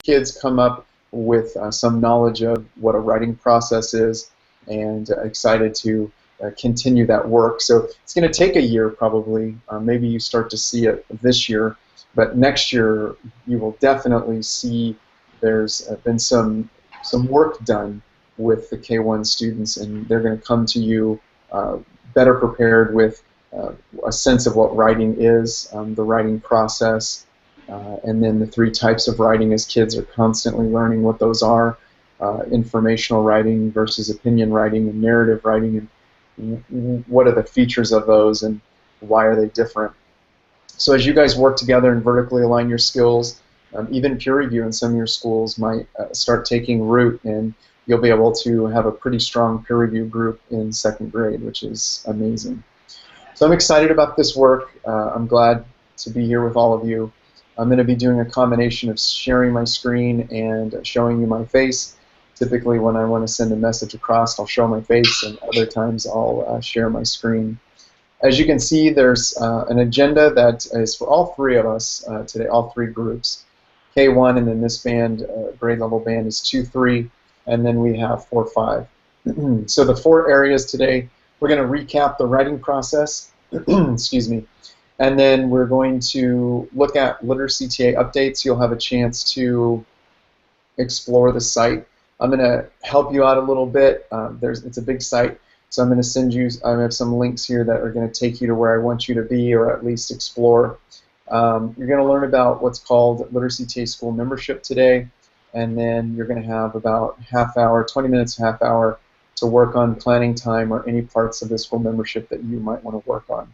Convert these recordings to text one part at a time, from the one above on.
kids come up with some knowledge of what a writing process is, and excited to continue that work. So it's going to take a year probably. Maybe you start to see it this year, but next year you will definitely see there's been some work done with the K1 students, and they're going to come to you better prepared with a sense of what writing is, the writing process, and then the three types of writing, as kids are constantly learning what those are: informational writing versus opinion writing, and narrative writing, and what are the features of those and why are they different. So as you guys work together and vertically align your skills, even peer review in some of your schools might start taking root, and you'll be able to have a pretty strong peer review group in second grade, which is amazing. So I'm excited about this work. I'm glad to be here with all of you. I'm going to be doing a combination of sharing my screen and showing you my face. Typically when I want to send a message across, I'll show my face, and other times I'll share my screen. As you can see, there's an agenda that is for all three of us today, all three groups. K1, and then this band, grade level band, is 2-3, and then we have 4-5. So the 4 areas today, we're going to recap the writing process, excuse me, and then we're going to look at literacy TA updates. You'll have a chance to explore the site. I'm going to help you out a little bit. It's a big site, so I'm going to send you, I have some links here that are going to take you to where I want you to be, or at least explore. You're going to learn about what's called Literacy TA School Membership today, and then you're going to have about half hour, 20 minutes, half hour to work on planning time or any parts of the school membership that you might want to work on.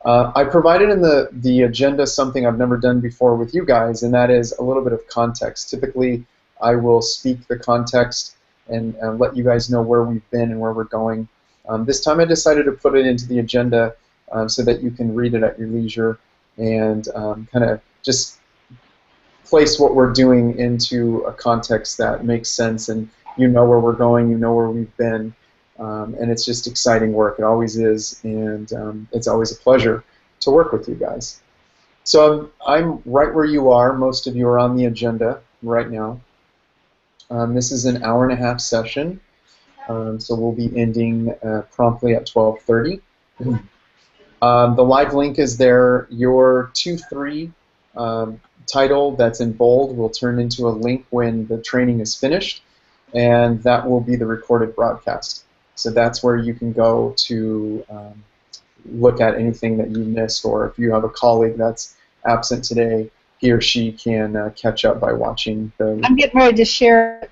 I provided in the agenda something I've never done before with you guys, and that is a little bit of context. Typically, I will speak the context and let you guys know where we've been and where we're going. This time I decided to put it into the agenda so that you can read it at your leisure and kind of just place what we're doing into a context that makes sense, and you know where we're going, you know where we've been, and it's just exciting work. It always is, and it's always a pleasure to work with you guys. So I'm right where you are. Most of you are on the agenda right now. This is an hour-and-a-half session, so we'll be ending promptly at 12:30. The live link is there. Your 2-3 title that's in bold will turn into a link when the training is finished, and that will be the recorded broadcast. So that's where you can go to look at anything that you missed, or if you have a colleague that's absent today, he or she can catch up by watching the I'm getting ready to share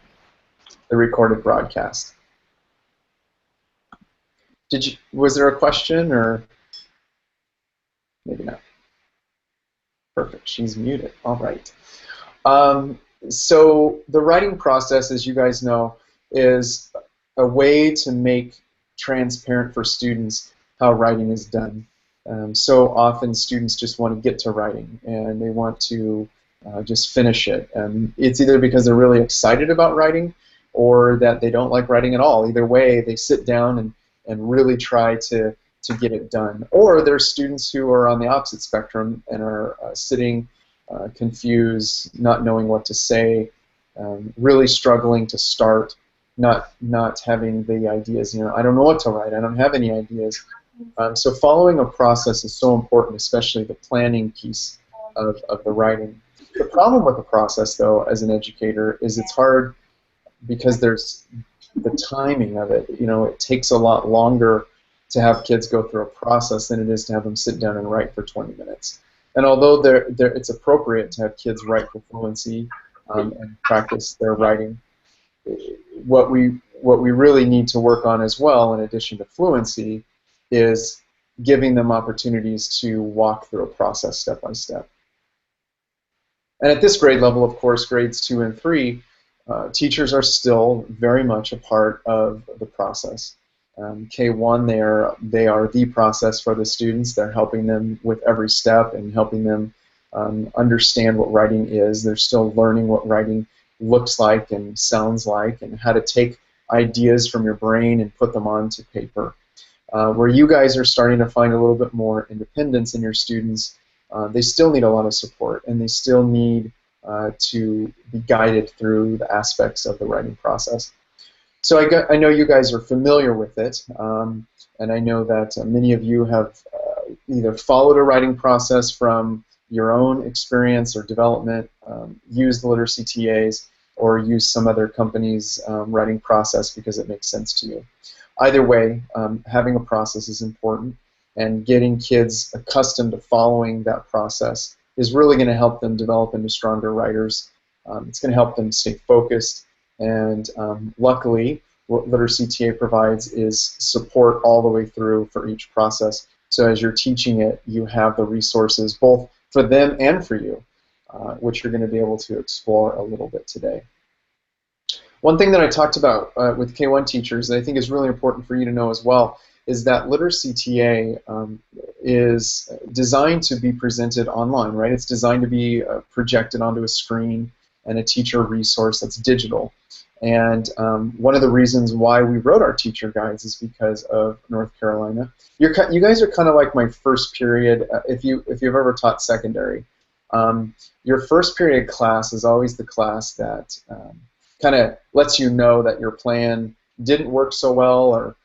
the recorded broadcast. Was there a question, or maybe not? Perfect. She's muted. All right. So the writing process, as you guys know, is a way to make transparent for students how writing is done. So often students just want to get to writing, and they want to just finish it. It's either because they're really excited about writing, or that they don't like writing at all. Either way, they sit down and really try to get it done. Or there's students who are on the opposite spectrum and are sitting confused, not knowing what to say, really struggling to start, not having the ideas. You know, I don't know what to write. I don't have any ideas. So following a process is so important, especially the planning piece of the writing. The problem with the process, though, as an educator, is it's hard because there's the timing of it. You know, it takes a lot longer to have kids go through a process than it is to have them sit down and write for 20 minutes. And although it's appropriate to have kids write for fluency and practice their writing, what we really need to work on as well, in addition to fluency, is giving them opportunities to walk through a process step by step. And at this grade level, of course, grades 2 and 3, teachers are still very much a part of the process. K1, they are the process for the students. They're helping them with every step and helping them understand what writing is. They're still learning what writing looks like and sounds like, and how to take ideas from your brain and put them onto paper. Where you guys are starting to find a little bit more independence in your students, they still need a lot of support, and they still need to be guided through the aspects of the writing process. So I know you guys are familiar with it, and I know that many of you have either followed a writing process from your own experience or development, used literacy TAs, or used some other company's writing process because it makes sense to you. Either way, having a process is important, and getting kids accustomed to following that process is really going to help them develop into stronger writers. It's going to help them stay focused, and luckily, what Literacy TA provides is support all the way through for each process. So as you're teaching it, you have the resources both for them and for you, which you're going to be able to explore a little bit today. One thing that I talked about with K1 teachers that I think is really important for you to know as well is that Literacy TA is designed to be presented online, right? It's designed to be projected onto a screen and a teacher resource that's digital. And one of the reasons why we wrote our teacher guides is because of North Carolina. You guys are kind of like my first period, if you've ever taught secondary. Your first period class is always the class that kind of lets you know that your plan didn't work so well, or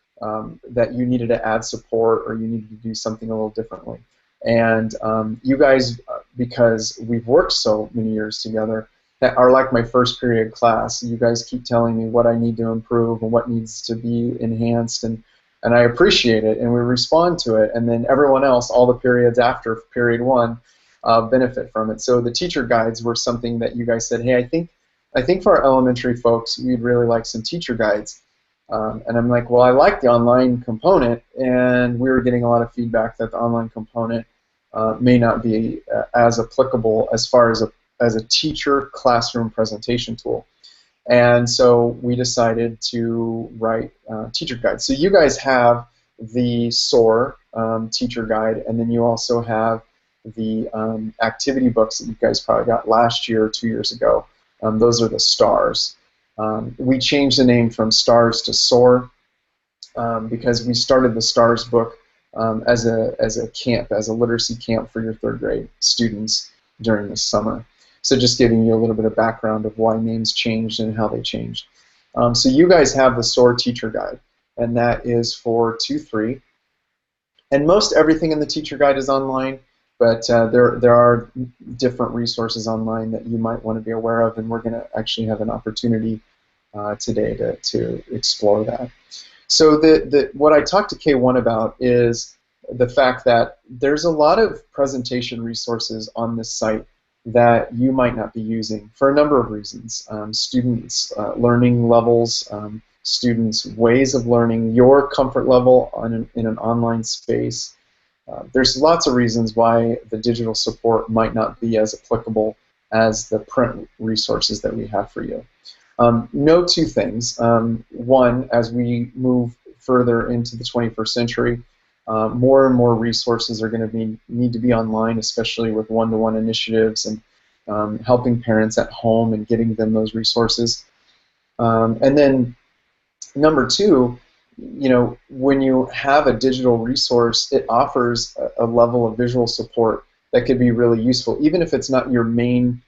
that you needed to add support, or you needed to do something a little differently. And you guys, because we've worked so many years together, that are like my first period class. You guys keep telling me what I need to improve and what needs to be enhanced, and I appreciate it, and we respond to it, and then everyone else, all the periods after period one, benefit from it. So the teacher guides were something that you guys said, hey, I think for our elementary folks, we'd really like some teacher guides. And I'm like, well, I like the online component, and we were getting a lot of feedback that the online component may not be as applicable as far as a teacher classroom presentation tool. And so we decided to write teacher guides. So you guys have the SOAR teacher guide, and then you also have the activity books that you guys probably got last year or 2 years ago. Those are the STARS. We changed the name from STARS to SOAR because we started the STARS book as a camp, as a literacy camp for your third grade students during the summer. So just giving you a little bit of background of why names changed and how they changed. So you guys have the SOAR teacher guide, and that is for 2-3. And most everything in the teacher guide is online, but there are different resources online that you might want to be aware of, and we're going to actually have an opportunity today to explore that. So what I talked to K1 about is the fact that there's a lot of presentation resources on this site that you might not be using for a number of reasons. Students' learning levels, students' ways of learning, your comfort level in an online space. There's lots of reasons why the digital support might not be as applicable as the print resources that we have for you. Know two things. One, as we move further into the 21st century, more and more resources are going to need to be online, especially with one-to-one initiatives and helping parents at home and getting them those resources. And then number two, when you have a digital resource, it offers a level of visual support that could be really useful. Even if it's not your main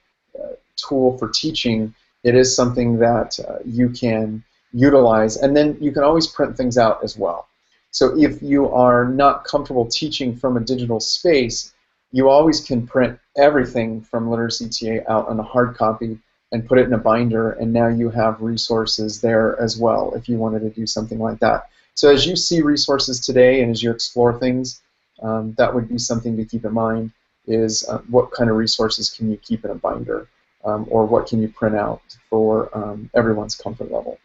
tool for teaching, it is something that you can utilize, and then you can always print things out as well. So if you are not comfortable teaching from a digital space, you always can print everything from Literacy TA out on a hard copy and put it in a binder, and now you have resources there as well if you wanted to do something like that. So as you see resources today and as you explore things, that would be something to keep in mind, is what kind of resources can you keep in a binder, or what can you print out for everyone's comfort level.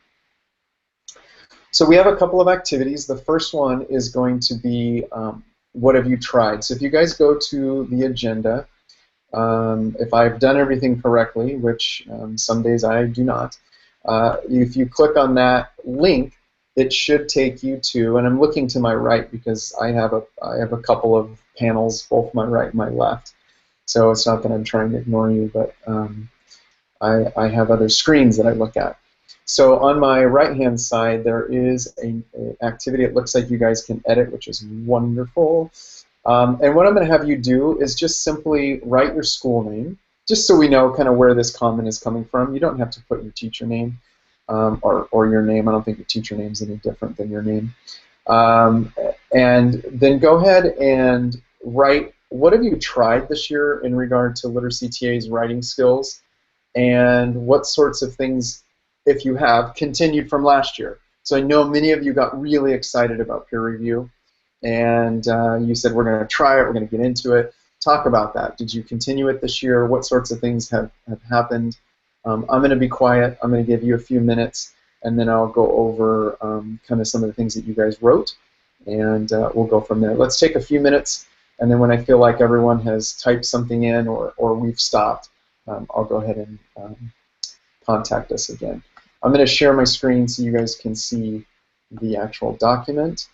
So we have a couple of activities. The first one is going to be what have you tried? So if you guys go to the agenda, if I've done everything correctly, which some days I do not, if you click on that link, it should take you to, and I'm looking to my right because I have a couple of panels, both my right and my left. So it's not that I'm trying to ignore you, but I have other screens that I look at. So on my right-hand side, there is an activity it looks like you guys can edit, which is wonderful. And what I'm going to have you do is just simply write your school name. just so we know kind of where this comment is coming from. You don't have to put your teacher name or your name. I don't think your teacher name is any different than your name. Um, and then go ahead and write, what have you tried this year in regard to Literacy TA's writing skills, and what sorts of things, if you have, continued from last year. So I know many of you got really excited about peer review, and you said, we're going to try it, we're going to get into it. Talk about that. Did you continue it this year? What sorts of things have happened? I'm going to be quiet. I'm going to give you a few minutes, and then I'll go over kind of some of the things that you guys wrote, and we'll go from there. Let's take a few minutes, and then when I feel like everyone has typed something in or we've stopped, I'll go ahead and contact us again. I'm going to share my screen so you guys can see the actual document.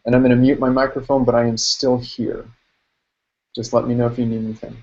And I'm going to mute my microphone, but I am still here. Just let me know if you need anything.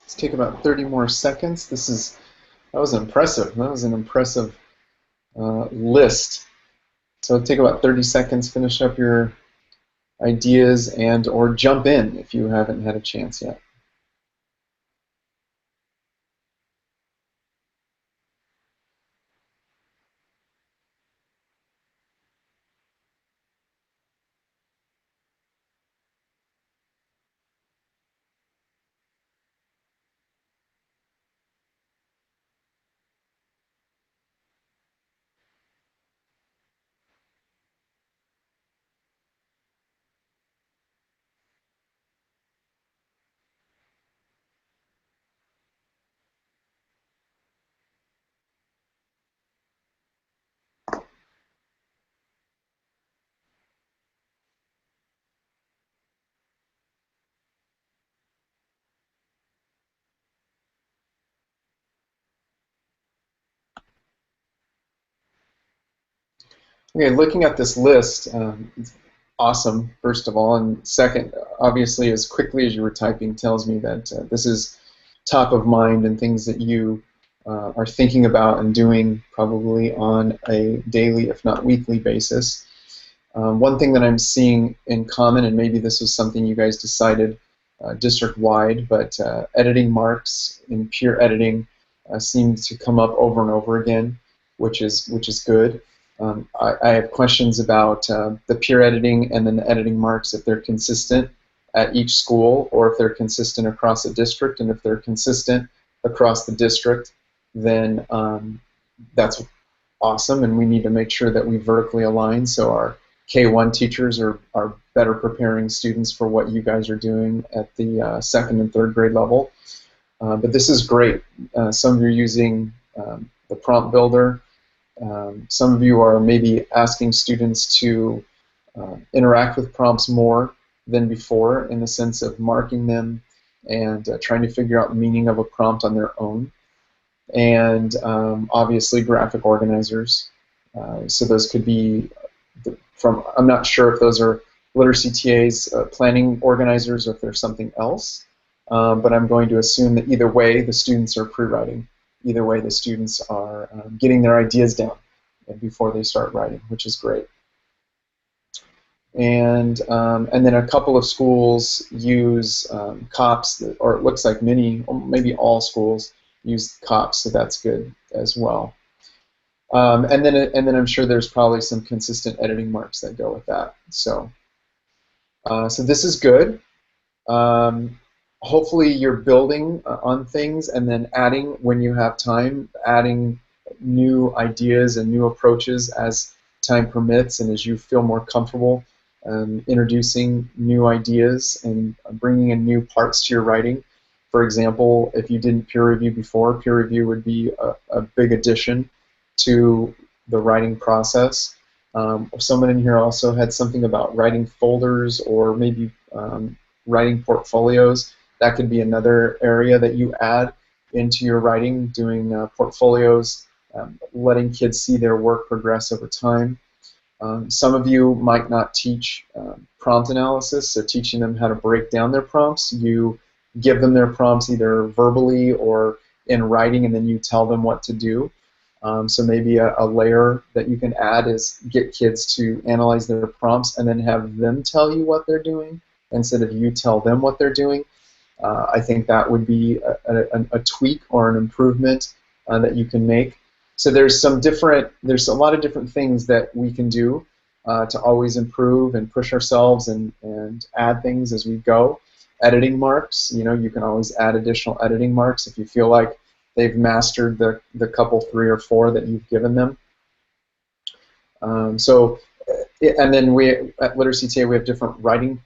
Let's take about 30 more seconds. That was impressive. That was an impressive list. So take about 30 seconds, finish up your ideas, and or jump in if you haven't had a chance yet. Okay, looking at this list, it's awesome, first of all, and second, obviously, as quickly as you were typing tells me that this is top of mind and things that you are thinking about and doing probably on a daily, if not weekly basis. One thing that I'm seeing in common, and maybe this was something you guys decided district-wide, but editing marks in peer editing seem to come up over and over again, which is good. I have questions about the peer editing and then the editing marks, if they're consistent at each school or if they're consistent across a district, and if they're consistent across the district, then that's awesome, and we need to make sure that we vertically align so our K1 teachers are better preparing students for what you guys are doing at the second and third grade level. But this is great. Some of you are using the prompt builder. Some of you are maybe asking students to interact with prompts more than before in the sense of marking them and trying to figure out the meaning of a prompt on their own. And obviously graphic organizers. So those could be from, I'm not sure if those are literacy TAs planning organizers or if there's something else, but I'm going to assume that either way the students are pre-writing. Either way the students are getting their ideas down before they start writing, which is great. And then a couple of schools use COPS, or it looks like many, maybe all schools use COPS, so that's good as well. And then I'm sure there's probably some consistent editing marks that go with that. So so this is good. Hopefully you're building on things and then adding when you have time, adding new ideas and new approaches as time permits and as you feel more comfortable introducing new ideas and bringing in new parts to your writing. For example, if you didn't peer review before, peer review would be a big addition to the writing process. Someone in here also had something about writing folders or maybe writing portfolios. That could be another area that you add into your writing, doing portfolios, letting kids see their work progress over time. Some of you might not teach prompt analysis, so teaching them how to break down their prompts. You give them their prompts either verbally or in writing, and then you tell them what to do. So maybe a layer that you can add is get kids to analyze their prompts and then have them tell you what they're doing instead of you tell them what they're doing. I think that would be a tweak or an improvement that you can make. So there's a lot of different things that we can do to always improve and push ourselves and add things as we go. Editing marks, you can always add additional editing marks if you feel like they've mastered the couple, 3 or 4 that you've given them. And then we at Literacy TA we have different writing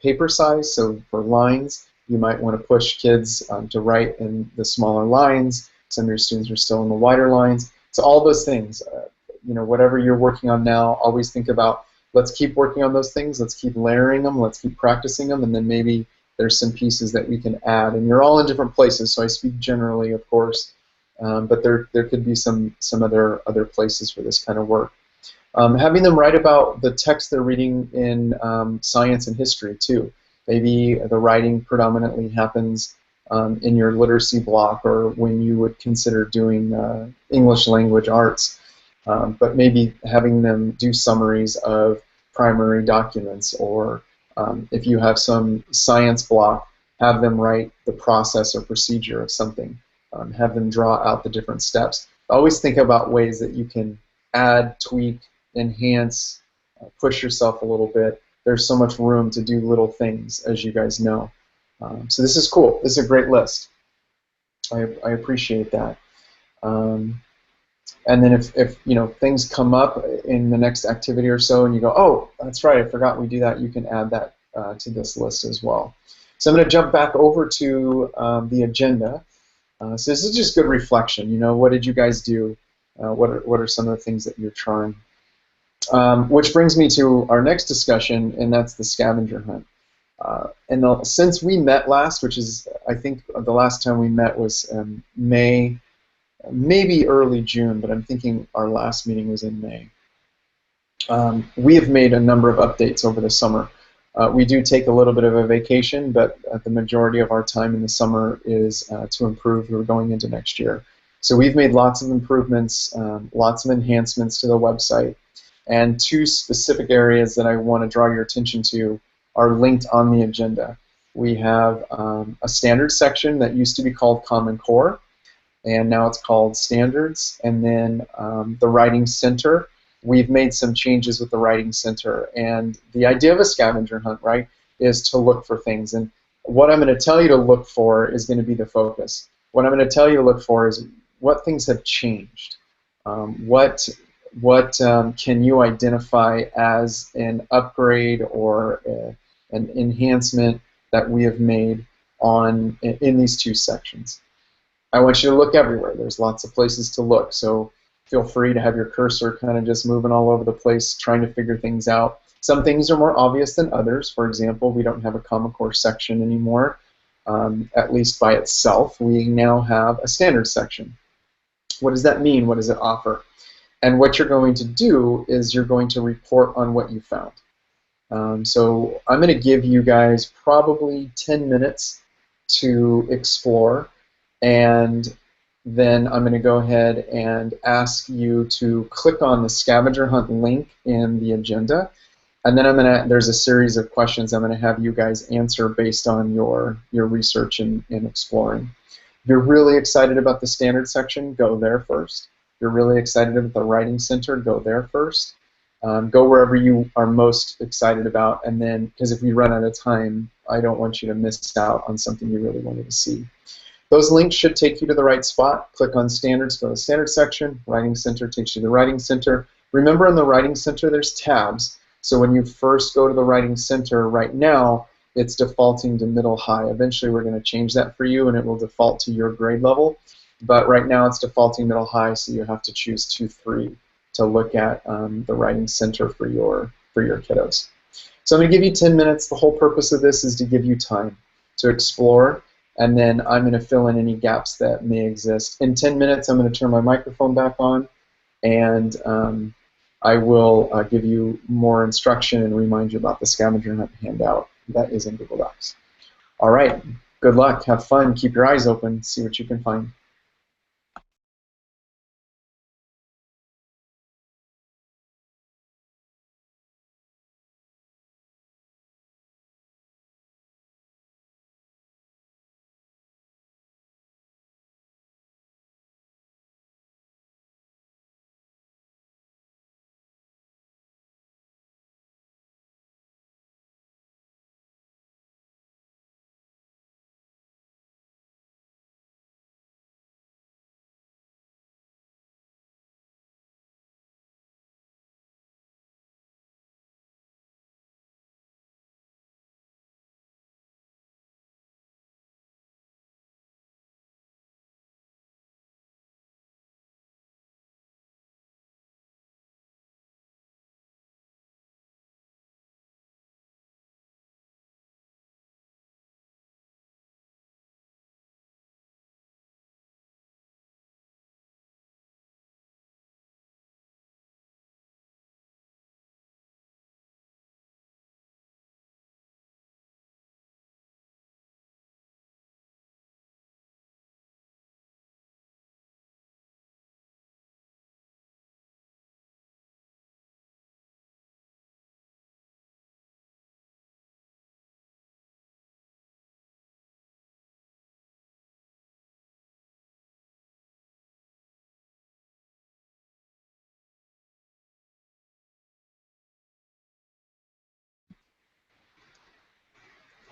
paper size. So for lines, you might want to push kids to write in the smaller lines. Some of your students are still in the wider lines. So all those things, whatever you're working on now, always think about, let's keep working on those things, let's keep layering them, let's keep practicing them, and then maybe there's some pieces that we can add. And you're all in different places, so I speak generally, of course, but there could be some other places for this kind of work. Having them write about the text they're reading in science and history, too. Maybe the writing predominantly happens in your literacy block or when you would consider doing English language arts. But maybe having them do summaries of primary documents, or if you have some science block, have them write the process or procedure of something. Have them draw out the different steps. Always think about ways that you can add, tweak, enhance, push yourself a little bit. There's so much room to do little things, as you guys know. So this is cool. This is a great list. I appreciate that. Um, and then if you know things come up in the next activity or so, and you go, oh, that's right, I forgot we do that, you can add that to this list as well. So I'm going to jump back over to the agenda. So this is just good reflection. You know, what did you guys do? What are some of the things that you're trying? Which brings me to our next discussion, and that's the scavenger hunt. Since we met last, which is, I think the last time we met was May, maybe early June, but I'm thinking our last meeting was in May. We have made a number of updates over the summer. We do take a little bit of a vacation, but the majority of our time in the summer is to improve. We're going into next year. So we've made lots of improvements, lots of enhancements to the website, and two specific areas that I want to draw your attention to are linked on the agenda. We have a standards section that used to be called Common Core, and now it's called Standards. And then the Writing Center. We've made some changes with the Writing Center. And the idea of a scavenger hunt, right, is to look for things. And what I'm going to tell you to look for is going to be the focus. What I'm going to tell you to look for is what things have changed. What can you identify as an upgrade or an enhancement that we have made in these two sections? I want you to look everywhere. There's lots of places to look, so feel free to have your cursor kind of just moving all over the place trying to figure things out. Some things are more obvious than others. For example, we don't have a Common Core section anymore, at least by itself. We now have a standards section. What does that mean? What does it offer? And what you're going to do is you're going to report on what you found. So I'm going to give you guys probably 10 minutes to explore, and then I'm going to go ahead and ask you to click on the scavenger hunt link in the agenda, and then there's a series of questions I'm going to have you guys answer based on your research and exploring. If you're really excited about the standard section, go there first. If you're really excited about the Writing Center, go there first. Go wherever you are most excited about, and then, because if we run out of time, I don't want you to miss out on something you really wanted to see. Those links should take you to the right spot. Click on Standards, go to the Standards section. Writing Center takes you to the Writing Center. Remember, in the Writing Center, there's tabs. So when you first go to the Writing Center right now, it's defaulting to middle high. Eventually, we're going to change that for you, and it will default to your grade level. But right now, it's defaulting middle high, so you have to choose 2-3 to look at the Writing Center for your kiddos. So I'm going to give you 10 minutes. The whole purpose of this is to give you time to explore, and then I'm going to fill in any gaps that may exist. In 10 minutes, I'm going to turn my microphone back on, and I will give you more instruction and remind you about the scavenger hunt handout that is in Google Docs. All right, good luck, have fun, keep your eyes open, see what you can find.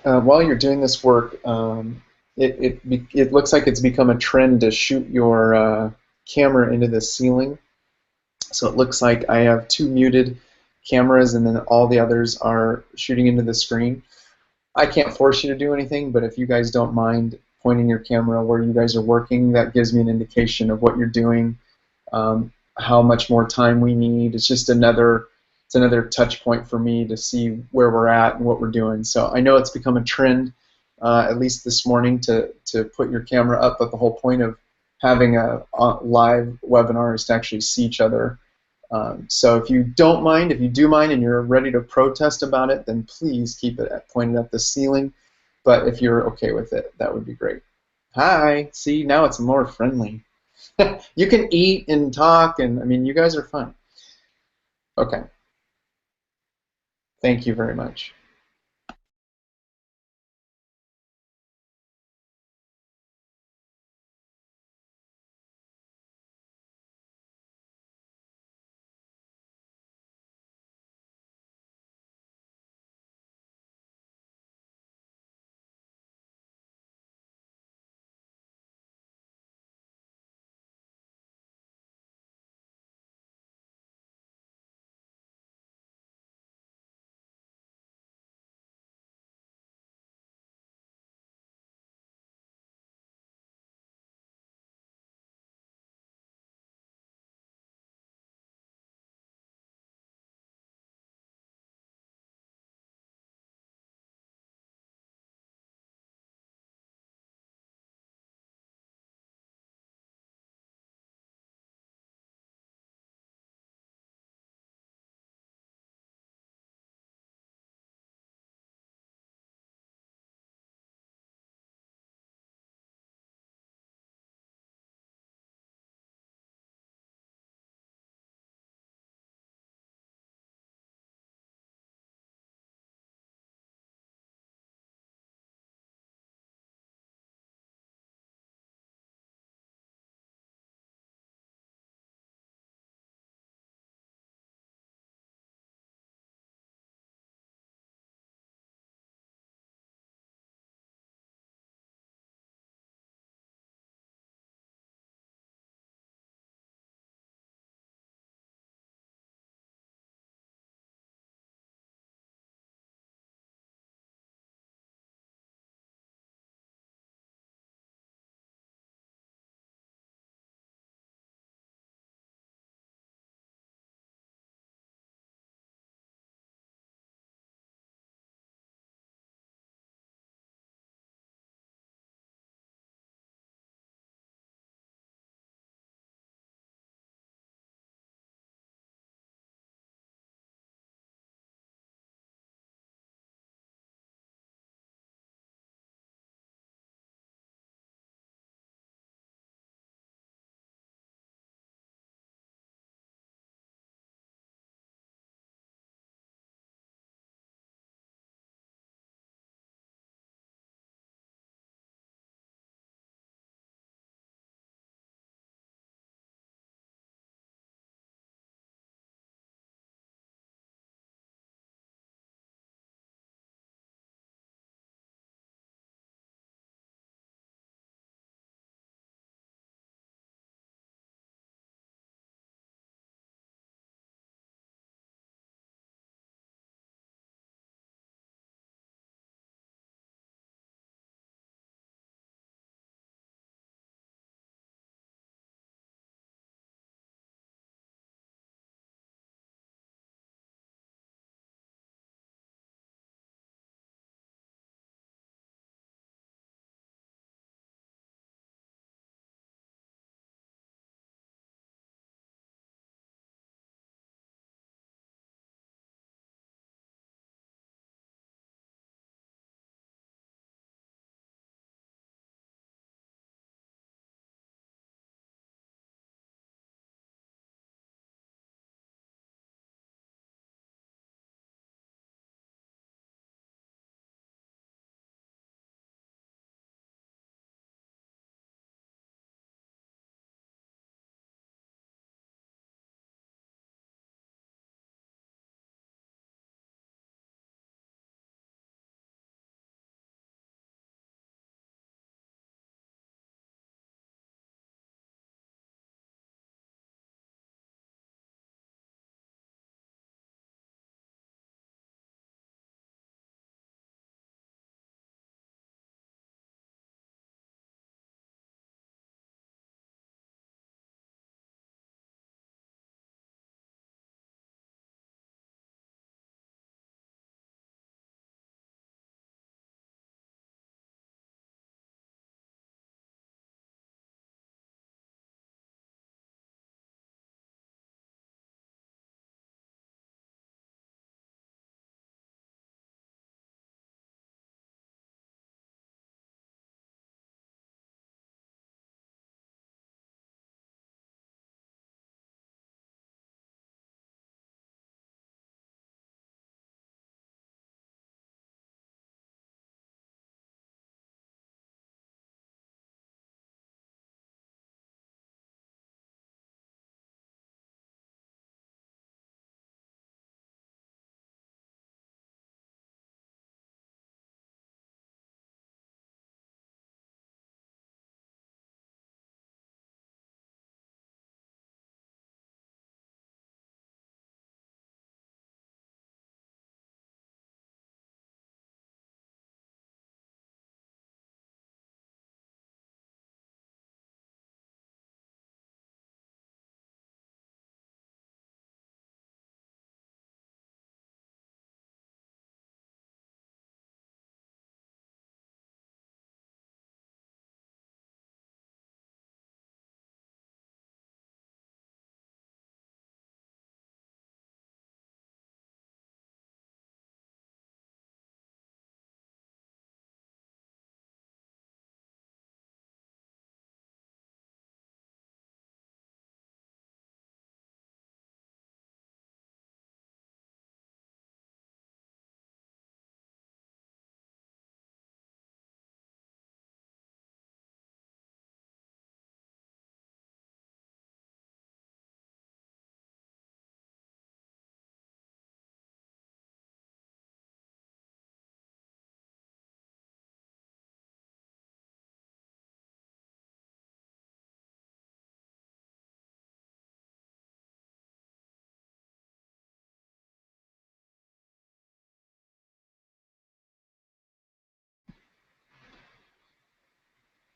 While you're doing this work, it looks like it's become a trend to shoot your camera into the ceiling. So it looks like I have two muted cameras, and then all the others are shooting into the screen. I can't force you to do anything, but if you guys don't mind pointing your camera where you guys are working, that gives me an indication of what you're doing, how much more time we need. It's another touch point for me to see where we're at and what we're doing. So I know it's become a trend, at least this morning, to put your camera up. But the whole point of having a live webinar is to actually see each other. So if you don't mind, if you do mind and you're ready to protest about it, then please keep it pointed at the ceiling. But if you're okay with it, that would be great. Hi, see, now it's more friendly. You can eat and talk, and I mean, you guys are fun. Okay, thank you very much.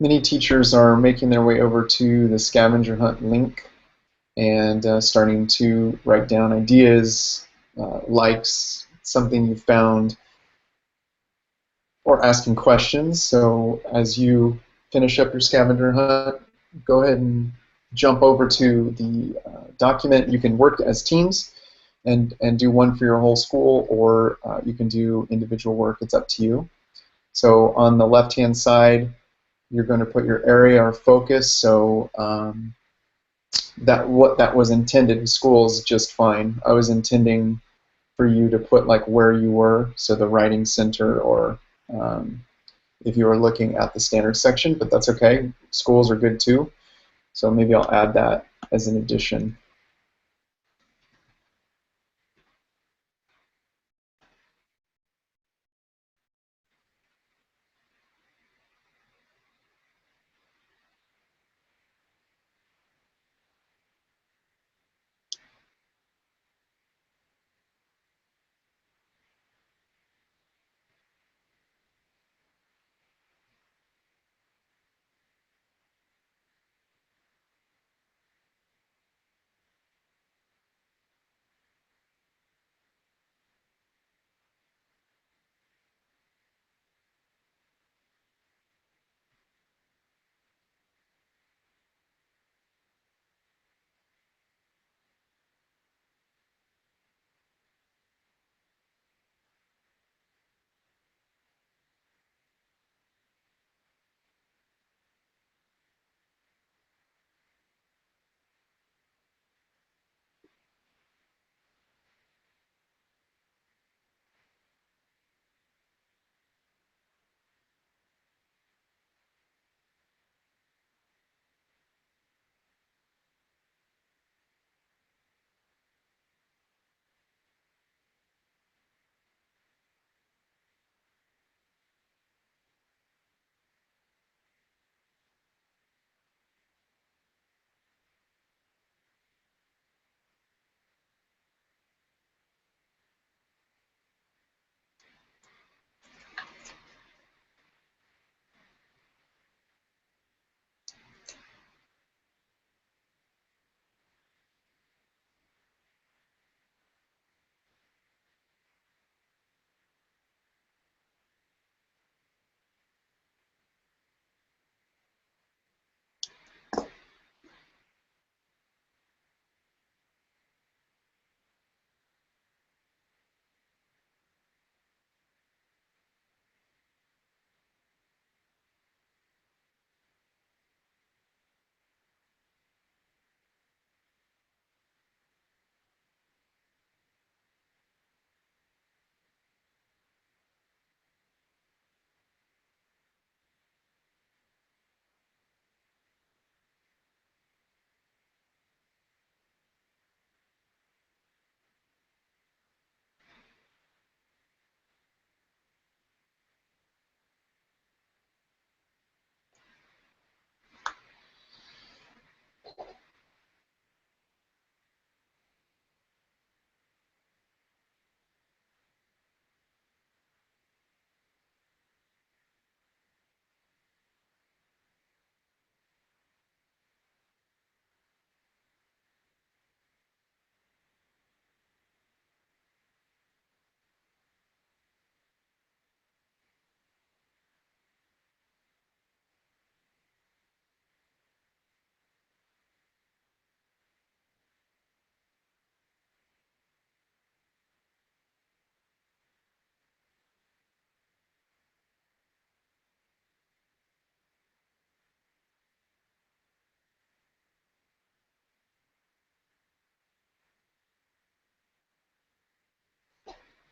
Many teachers are making their way over to the scavenger hunt link and starting to write down ideas, likes, something you found, or asking questions. So as you finish up your scavenger hunt, go ahead and jump over to the document. You can work as teams and do one for your whole school, or you can do individual work. It's up to you. So on the left-hand side, you're going to put your area or focus. So that what that was intended in school is just fine. I was intending for you to put like where you were, so the writing center, or if you were looking at the standard section, but that's okay. Schools are good too. So maybe I'll add that as an addition.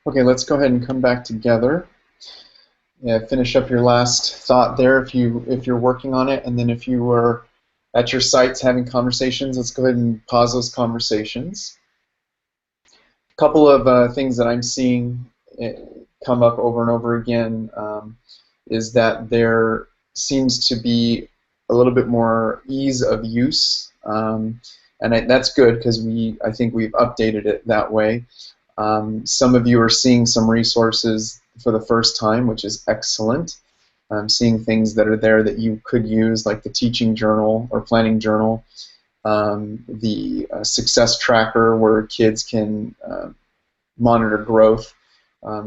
Okay, let's go ahead and come back together. Yeah, finish up your last thought there if you're working on it, and then if you were at your sites having conversations, let's go ahead and pause those conversations. A couple of things that I'm seeing come up over and over again is that there seems to be a little bit more ease of use, and that's good because I think we've updated it that way. Some of you are seeing some resources for the first time, which is excellent. seeing things that are there that you could use, like the teaching journal or planning journal, the success tracker where kids can monitor growth,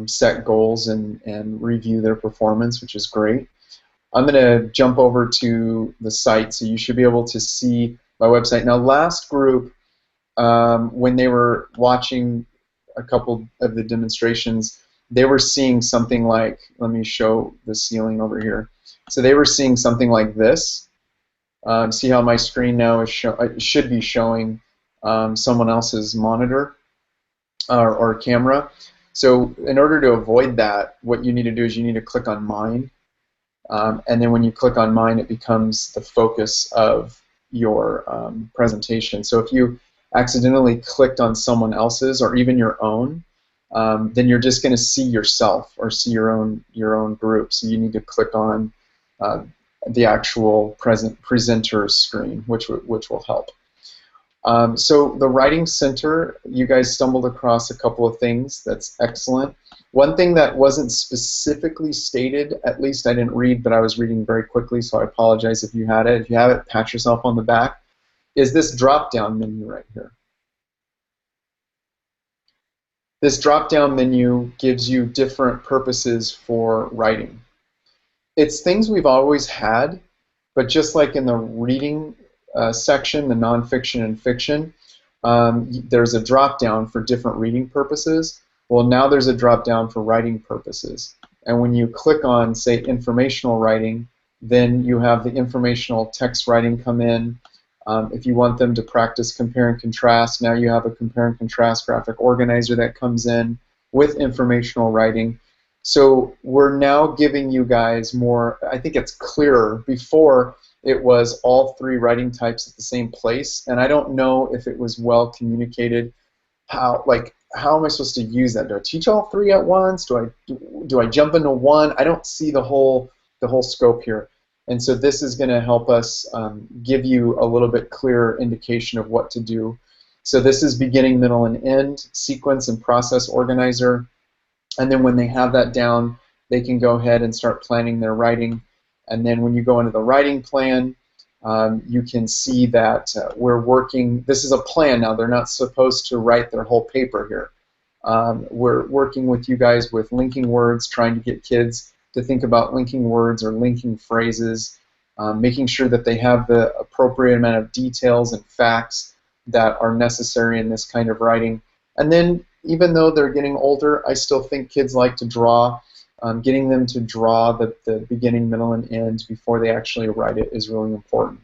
set goals, and review their performance, which is great. I'm going to jump over to the site, so you should be able to see my website. Now, last group, when they were watching a couple of the demonstrations, they were seeing something like, let me show the ceiling over here. So they were seeing something like this. See how my screen now is should be showing someone else's monitor or camera. So in order to avoid that, what you need to do is you need to click on mine. And then when you click on mine, it becomes the focus of your presentation. So if you accidentally clicked on someone else's or even your own, then you're just going to see yourself or see your own group. So you need to click on the actual presenter screen, which will help. So the Writing Center, you guys stumbled across a couple of things. That's excellent. One thing that wasn't specifically stated, at least I didn't read, but I was reading very quickly, so I apologize if you had it. If you have it, pat yourself on the back, is this drop-down menu right here. This drop-down menu gives you different purposes for writing. It's things we've always had, but just like in the reading section, the nonfiction and fiction, there's a drop-down for different reading purposes. Well, now there's a drop-down for writing purposes. And when you click on, say, informational writing, then you have the informational text writing come in. If you want them to practice compare and contrast, now you have a compare and contrast graphic organizer that comes in with informational writing. So we're now giving you guys more, I think it's clearer. Before, it was all three writing types at the same place, and I don't know if it was well communicated. How am I supposed to use that? Do I teach all three at once? Do I jump into one? I don't see the whole scope here, and so this is going to help us give you a little bit clearer indication of what to do. So this is beginning, middle, and end, sequence and process organizer, and then when they have that down, they can go ahead and start planning their writing. And then when you go into the writing plan, you can see that we're working, this is a plan now, they're not supposed to write their whole paper here. We're working with you guys with linking words, trying to get kids to think about linking words or linking phrases, making sure that they have the appropriate amount of details and facts that are necessary in this kind of writing. And then even though they're getting older, I still think kids like to draw. Getting them to draw the beginning, middle, and end before they actually write it is really important.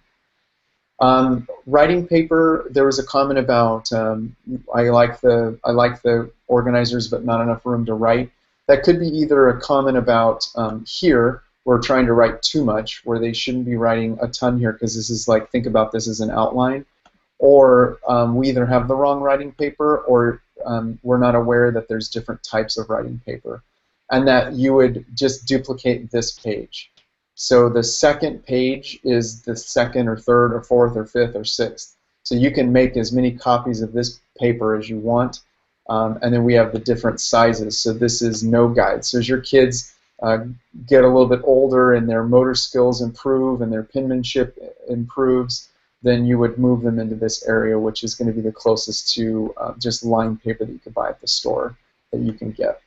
Writing paper, there was a comment about I like the organizers but not enough room to write. That could be either a comment about here we're trying to write too much, where they shouldn't be writing a ton here because this is like, think about this as an outline, or we either have the wrong writing paper or we're not aware that there's different types of writing paper, and that you would just duplicate this page. So the second page is the second or third or fourth or fifth or sixth. So you can make as many copies of this paper as you want, and then we have the different sizes. So this is no guide. So as your kids get a little bit older and their motor skills improve and their penmanship improves, then you would move them into this area, which is going to be the closest to just lined paper that you could buy at the store that you can get.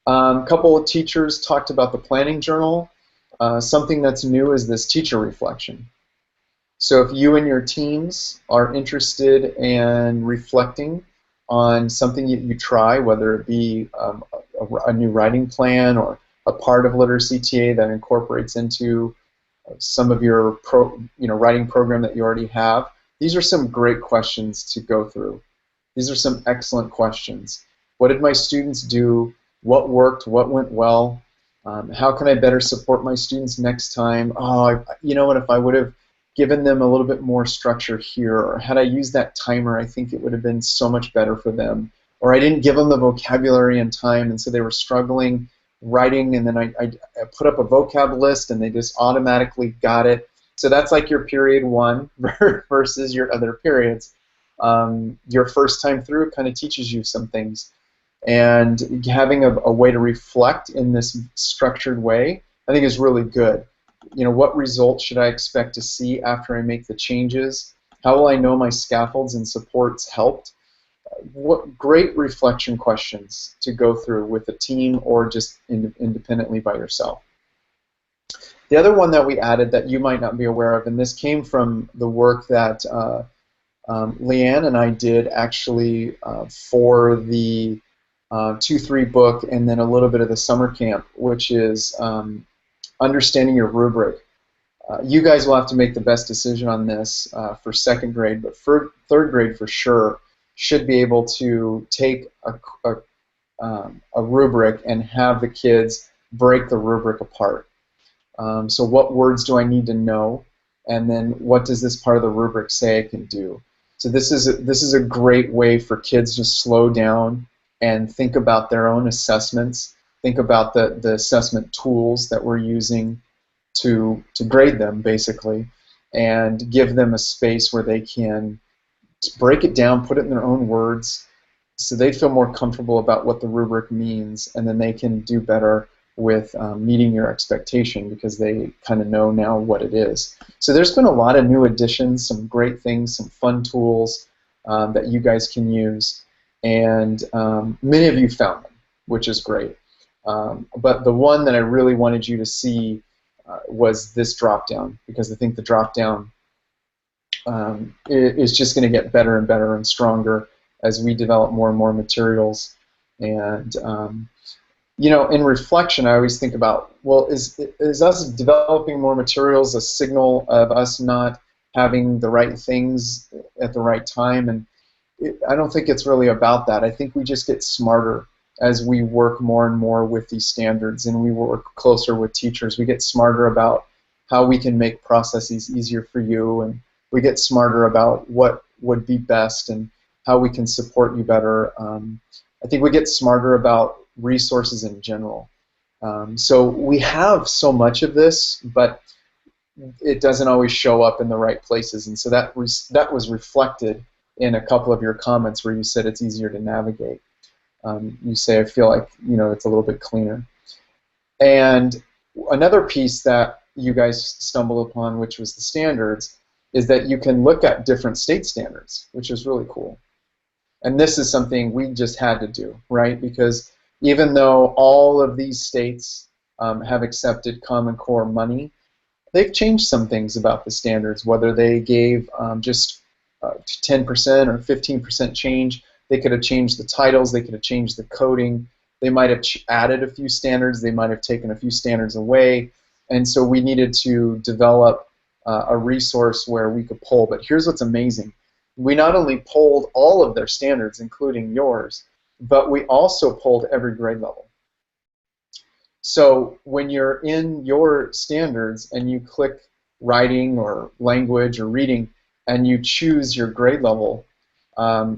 A couple of teachers talked about the planning journal. Something that's new is this teacher reflection. So if you and your teams are interested in reflecting on something you try, whether it be a new writing plan or a part of Literacy TA that incorporates into some of your writing program that you already have, these are some great questions to go through. These are some excellent questions. What did my students do? What worked? What went well? How can I better support my students next time? Oh, you know what, if I would have given them a little bit more structure here, or had I used that timer, I think it would have been so much better for them. Or I didn't give them the vocabulary and time, and so they were struggling writing, and then I put up a vocab list, and they just automatically got it. So that's like your period one versus your other periods. Your first time through kind of teaches you some things. And having a way to reflect in this structured way, I think is really good. You know, what results should I expect to see after I make the changes? How will I know my scaffolds and supports helped? What great reflection questions to go through with a team or just independently by yourself. The other one that we added that you might not be aware of, and this came from the work that Leanne and I did actually for the 2-3 book and then a little bit of the summer camp, which is understanding your rubric. You guys will have to make the best decision on this for second grade, but for third grade for sure should be able to take a rubric and have the kids break the rubric apart. So what words do I need to know, and then what does this part of the rubric say I can do? So this is a great way for kids to slow down and think about their own assessments, think about the assessment tools that we're using to grade them, basically, and give them a space where they can break it down, put it in their own words, so they feel more comfortable about what the rubric means, and then they can do better with meeting your expectation because they kind of know now what it is. So there's been a lot of new additions, some great things, some fun tools that you guys can use, and many of you found them, which is great. But the one that I really wanted you to see was this drop-down, because I think the drop-down is just going to get better and better and stronger as we develop more and more materials. And you know, in reflection, I always think about, well, is us developing more materials a signal of us not having the right things at the right time? And I don't think it's really about that. I think we just get smarter as we work more and more with these standards, and we work closer with teachers. We get smarter about how we can make processes easier for you, and we get smarter about what would be best and how we can support you better. I think we get smarter about resources in general. So we have so much of this, but it doesn't always show up in the right places, and so that was reflected in a couple of your comments where you said it's easier to navigate. You say, I feel like, you know, it's a little bit cleaner. And another piece that you guys stumbled upon, which was the standards, is that you can look at different state standards, which is really cool. And this is something we just had to do, right? Because even though all of these states have accepted Common Core money, they've changed some things about the standards, whether they gave just 10% or 15% change. They could have changed the titles, they could have changed the coding, they might have added a few standards, they might have taken a few standards away, and so we needed to develop a resource where we could pull. But here's what's amazing. We not only pulled all of their standards, including yours, but we also pulled every grade level. So when you're in your standards and you click writing or language or reading and you choose your grade level,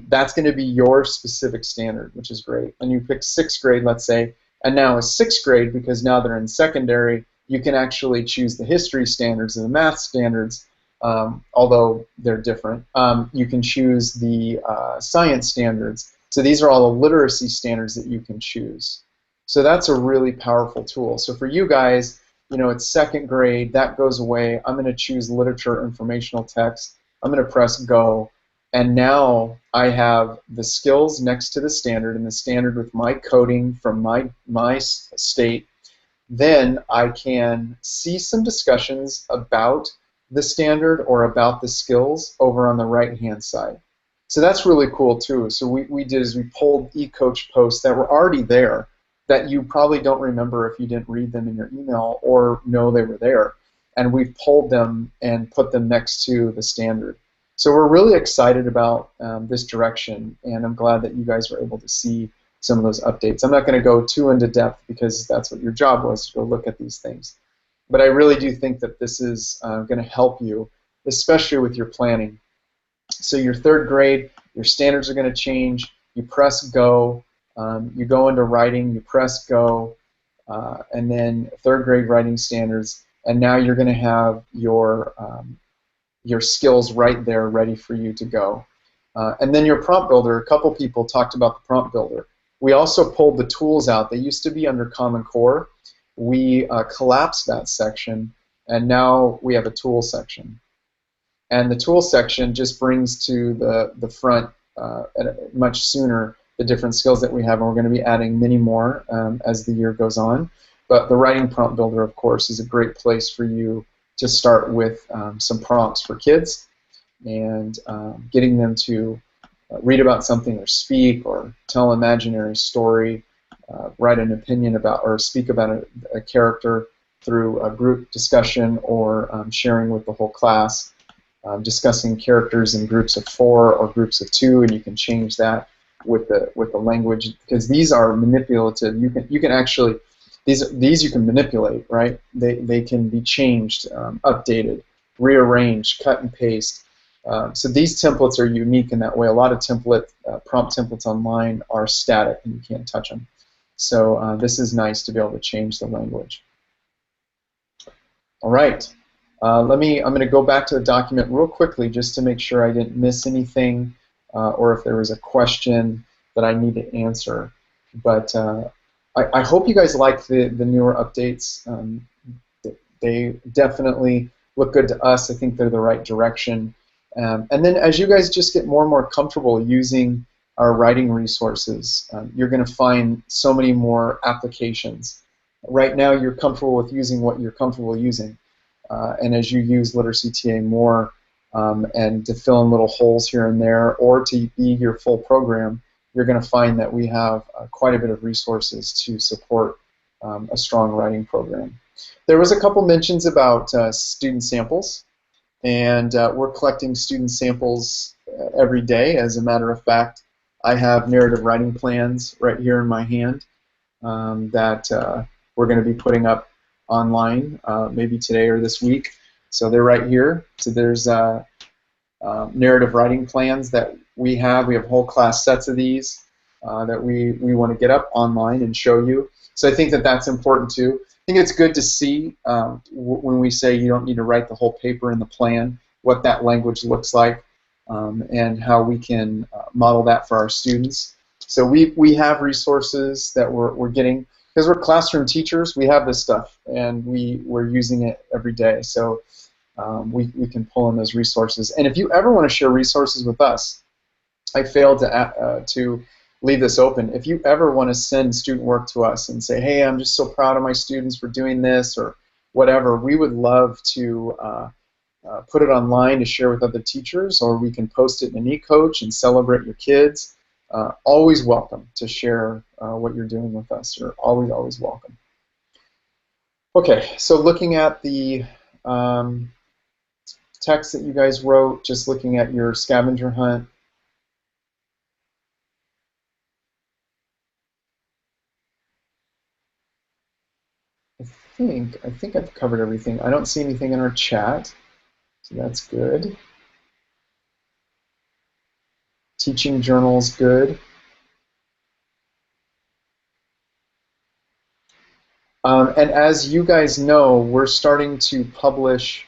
that's going to be your specific standard, which is great. And you pick 6th grade, let's say, and now a 6th grade, because now they're in secondary, you can actually choose the history standards and the math standards, although they're different. You can choose the science standards. So these are all the literacy standards that you can choose. So that's a really powerful tool. So for you guys, you know, it's 2nd grade, that goes away. I'm going to choose literature, informational text. I'm going to press go. And now I have the skills next to the standard, and the standard with my coding from my state. Then I can see some discussions about the standard or about the skills over on the right-hand side. So that's really cool too. So we did is we pulled eCoach posts that were already there that you probably don't remember if you didn't read them in your email or know they were there. And we've pulled them and put them next to the standard. So we're really excited about this direction, and I'm glad that you guys were able to see some of those updates. I'm not going to go too into depth because that's what your job was, to go look at these things. But I really do think that this is going to help you, especially with your planning. So your 3rd grade, your standards are going to change. You press go. You go into writing. You press go. And then 3rd grade writing standards. And now you're going to have your skills right there ready for you to go. And then your prompt builder, a couple people talked about the prompt builder. We also pulled the tools out. They used to be under Common Core. We collapsed that section, and now we have a tool section. And the tool section just brings to the front much sooner the different skills that we have, and we're going to be adding many more as the year goes on. But the Writing Prompt Builder, of course, is a great place for you to start with some prompts for kids and getting them to read about something or speak or tell an imaginary story, write an opinion about or speak about a character through a group discussion or sharing with the whole class, discussing characters in groups of 4 or groups of 2, and you can change that with the language, because these are manipulative. You can actually these you can manipulate, right? They can be changed, updated, rearranged, cut and paste. So these templates are unique in that way. A lot of prompt templates online are static and you can't touch them. So this is nice to be able to change the language. All right. I'm going to go back to the document real quickly just to make sure I didn't miss anything or if there was a question that I need to answer. But I hope you guys like the newer updates. They definitely look good to us. I think they're the right direction. And then as you guys just get more and more comfortable using our writing resources, you're going to find so many more applications. Right now you're comfortable with using what you're comfortable using. And as you use Literacy TA more and to fill in little holes here and there or to be your full program, you're going to find that we have quite a bit of resources to support a strong writing program. There was a couple mentions about student samples, and we're collecting student samples every day. As a matter of fact, I have narrative writing plans right here in my hand that we're going to be putting up online maybe today or this week. So they're right here. So there's narrative writing plans that we have. We have whole class sets of these that we want to get up online and show you. So I think that that's important too. I think it's good to see when we say you don't need to write the whole paper in the plan, what that language looks like and how we can model that for our students. So we have resources that we're getting. Because we're classroom teachers, we have this stuff, and we're using it every day. So we can pull in those resources. And if you ever want to share resources with us, I failed to leave this open. If you ever want to send student work to us and say, hey, I'm just so proud of my students for doing this or whatever, we would love to put it online to share with other teachers, or we can post it in an e-coach and celebrate your kids. Always welcome to share what you're doing with us. You're always, always welcome. Okay, so looking at the text that you guys wrote, just looking at your scavenger hunt. I think I've covered everything. I don't see anything in our chat, so that's good. Teaching journals, good. And as you guys know, we're starting to publish.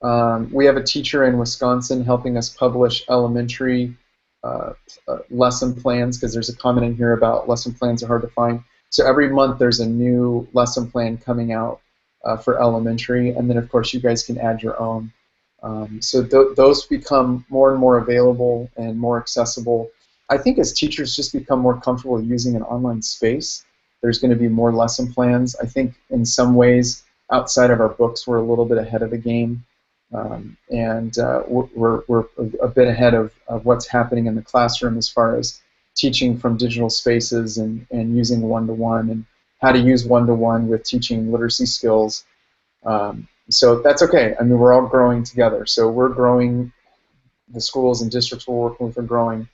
We have a teacher in Wisconsin helping us publish elementary lesson plans, because there's a comment in here about lesson plans are hard to find. So every month there's a new lesson plan coming out for elementary, and then of course you guys can add your own. So those become more and more available and more accessible. I think as teachers just become more comfortable using an online space, there's going to be more lesson plans. I think in some ways, outside of our books, we're a little bit ahead of the game. And we're a bit ahead of what's happening in the classroom as far as teaching from digital spaces and using one-to-one and how to use one-to-one with teaching literacy skills. So that's okay. I mean, we're all growing together. So we're growing. The schools and districts we're working with are growing.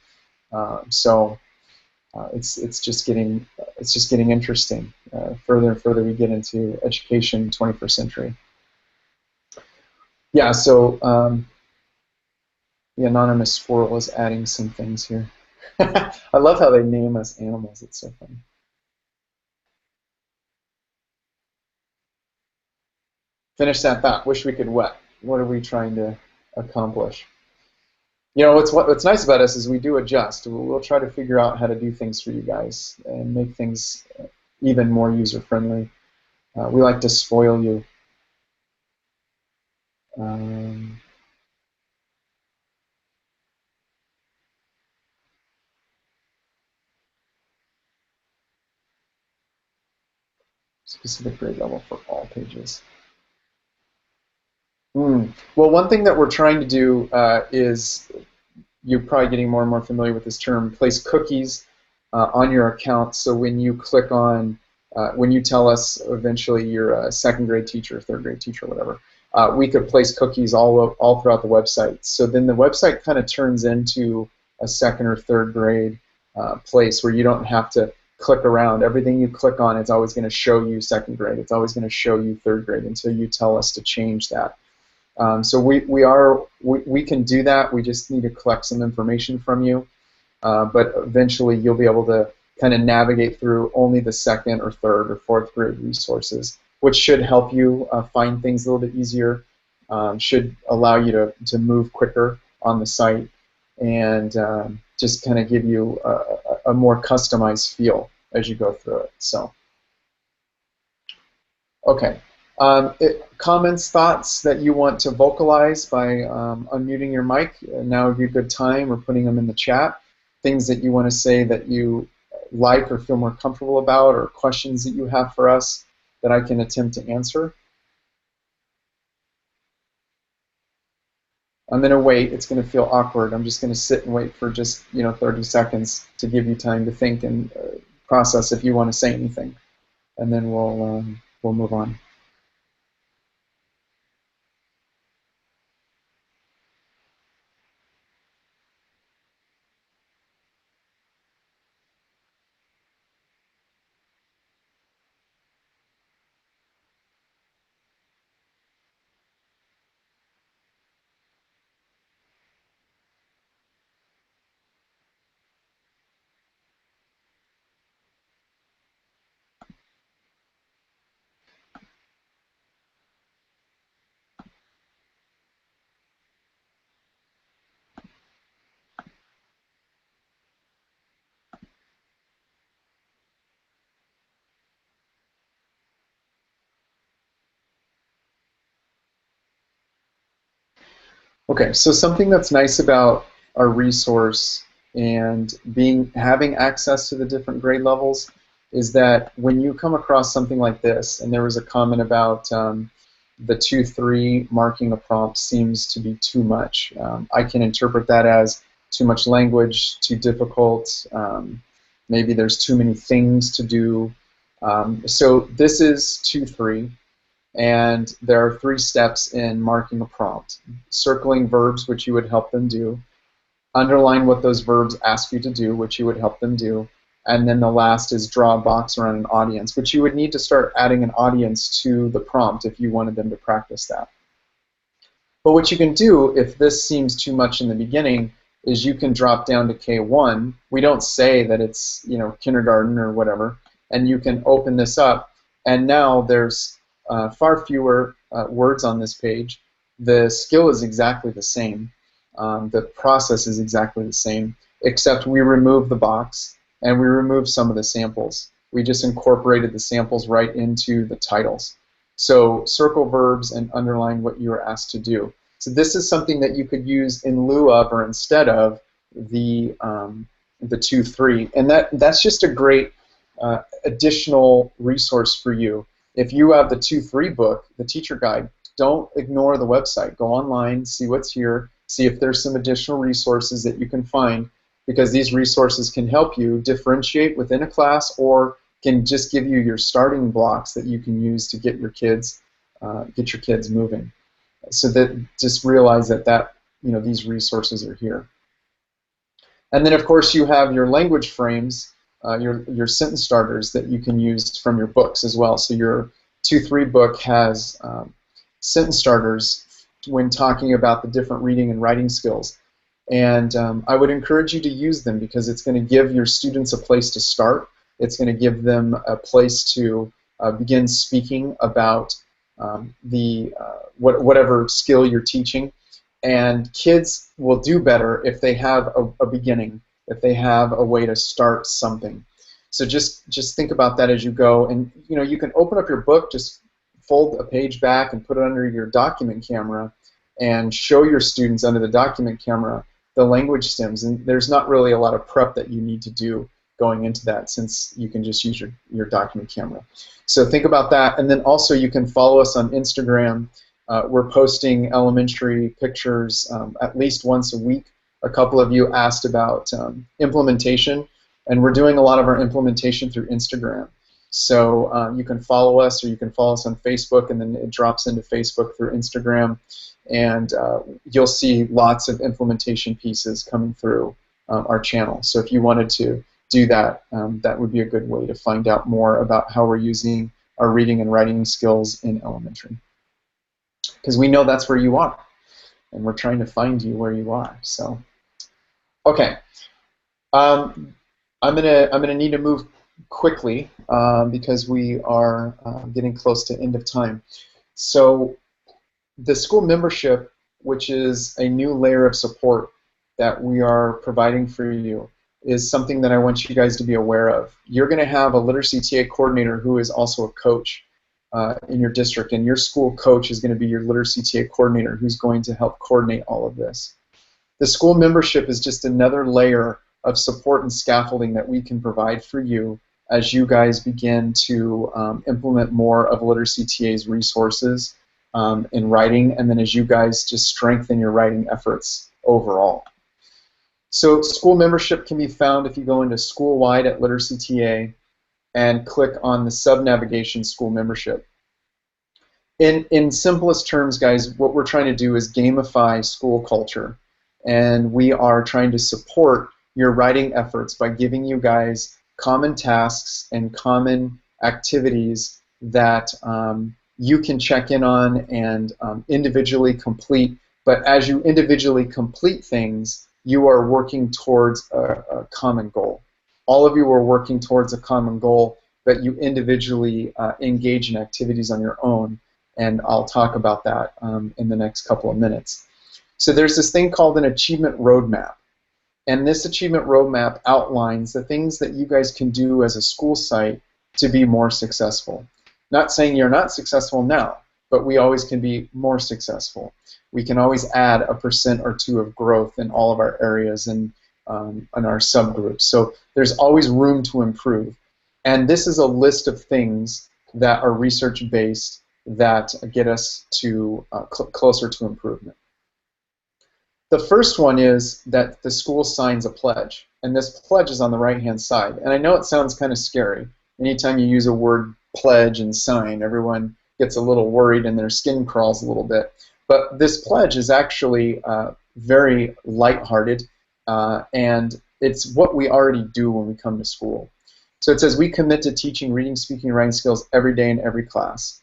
It's just getting interesting. Further and further we get into education, 21st century. Yeah. So the anonymous squirrel is adding some things here. I love how they name us animals. It's so funny. Finish that thought. Wish we could what? What are we trying to accomplish? You know, what's nice about us is we do adjust. We'll try to figure out how to do things for you guys and make things even more user friendly. We like to spoil you. Um, Specific grade level for all pages. Well, one thing that we're trying to do is, you're probably getting more and more familiar with this term, place cookies on your account. So when you click on, when you tell us eventually you're a second grade teacher, third grade teacher, whatever, we could place cookies all throughout the website. So then the website kind of turns into a second or third grade place where you don't have to click around. Everything you click on, it's always going to show you second grade. It's always going to show you third grade until you tell us to change that. So we can do that. We just need to collect some information from you, but eventually you'll be able to kind of navigate through only the second or third or fourth grade resources, which should help you find things a little bit easier, should allow you to move quicker on the site, and just kind of give you a more customized feel as you go through it. So. Okay. Comments, thoughts that you want to vocalize by unmuting your mic, now would be a good time, or putting them in the chat. Things that you want to say that you like or feel more comfortable about, or questions that you have for us that I can attempt to answer. I'm going to wait. It's going to feel awkward. I'm just going to sit and wait for just 30 seconds to give you time to think and process if you want to say anything, and then we'll move on. Okay, so something that's nice about our resource and having access to the different grade levels is that when you come across something like this, and there was a comment about the 2-3 marking a prompt seems to be too much. I can interpret that as too much language, too difficult, maybe there's too many things to do. So this is 2-3. And there are 3 steps in marking a prompt. Circling verbs, which you would help them do. Underline what those verbs ask you to do, which you would help them do. And then the last is draw a box around an audience, which you would need to start adding an audience to the prompt if you wanted them to practice that. But what you can do, if this seems too much in the beginning, is you can drop down to K1. We don't say that it's kindergarten or whatever, and you can open this up, and now there's far fewer words on this page. The skill is exactly the same. The process is exactly the same, except we remove the box and we remove some of the samples. We just incorporated the samples right into the titles. So circle verbs and underline what you are asked to do. So this is something that you could use in lieu of or instead of the 2-3, and that's just a great additional resource for you. If you have the 2-3 book, the teacher guide, don't ignore the website. Go online, see what's here, see if there's some additional resources that you can find, because these resources can help you differentiate within a class, or can just give you your starting blocks that you can use to get your kids moving. So that just realize that these resources are here. And then of course you have your language frames, your sentence starters that you can use from your books as well. So your 2-3 book has sentence starters when talking about the different reading and writing skills. And I would encourage you to use them, because it's going to give your students a place to start. It's going to give them a place to begin speaking about whatever skill you're teaching. And kids will do better if they have a beginning, if they have a way to start something. So just think about that as you go. And you can open up your book, just fold a page back and put it under your document camera and show your students under the document camera the language stems. And there's not really a lot of prep that you need to do going into that, since you can just use your document camera. So think about that. And then also you can follow us on Instagram. We're posting elementary pictures at least once a week. A couple of you asked about implementation, and we're doing a lot of our implementation through Instagram. So you can follow us, or you can follow us on Facebook, and then it drops into Facebook through Instagram, and you'll see lots of implementation pieces coming through our channel. So if you wanted to do that, that would be a good way to find out more about how we're using our reading and writing skills in elementary. Because we know that's where you are, and we're trying to find you where you are. So, okay, I'm gonna need to move quickly because we are getting close to end of time. So, the school membership, which is a new layer of support that we are providing for you, is something that I want you guys to be aware of. You're going to have a literacy TA coordinator who is also a coach in your district, and your school coach is going to be your literacy TA coordinator who's going to help coordinate all of this. The school membership is just another layer of support and scaffolding that we can provide for you as you guys begin to implement more of literacy TA's resources in writing, and then as you guys just strengthen your writing efforts overall. So school membership can be found if you go into School-wide at Literacy TA and click on the sub-navigation School Membership. In simplest terms, guys, what we're trying to do is gamify school culture, and we are trying to support your writing efforts by giving you guys common tasks and common activities that you can check in on and individually complete. But as you individually complete things, you are working towards a common goal. All of you are working towards a common goal, but you individually engage in activities on your own, and I'll talk about that in the next couple of minutes. So there's this thing called an achievement roadmap, and this achievement roadmap outlines the things that you guys can do as a school site to be more successful. Not saying you're not successful now, but we always can be more successful. We can always add 1% or 2% of growth in all of our areas and in our subgroups. So there's always room to improve. And this is a list of things that are research-based that get us to closer to improvement. The first one is that the school signs a pledge, and this pledge is on the right-hand side. And I know it sounds kind of scary. Anytime you use a word pledge and sign, everyone gets a little worried and their skin crawls a little bit. But this pledge is actually very lighthearted, and it's what we already do when we come to school. So it says, we commit to teaching reading, speaking, and writing skills every day in every class.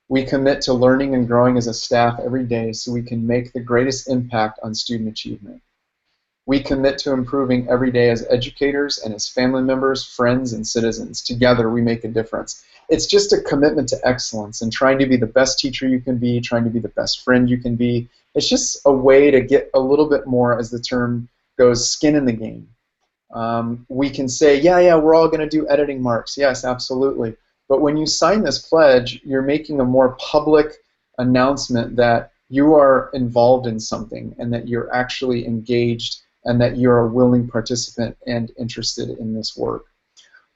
We commit to learning and growing as a staff every day so we can make the greatest impact on student achievement. We commit to improving every day as educators and as family members, friends, and citizens. Together we make a difference. It's just a commitment to excellence and trying to be the best teacher you can be, trying to be the best friend you can be. It's just a way to get a little bit more, as the term goes, skin in the game. We can say, yeah, we're all going to do editing marks. Yes, absolutely. But when you sign this pledge, you're making a more public announcement that you are involved in something and that you're actually engaged and that you're a willing participant and interested in this work.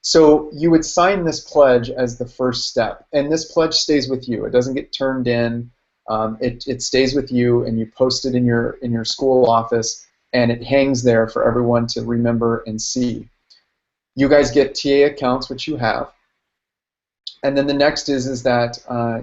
So you would sign this pledge as the first step, and this pledge stays with you. It doesn't get turned in. It stays with you, and you post it in your school office, and it hangs there for everyone to remember and see. You guys get TA accounts, which you have. And then the next is that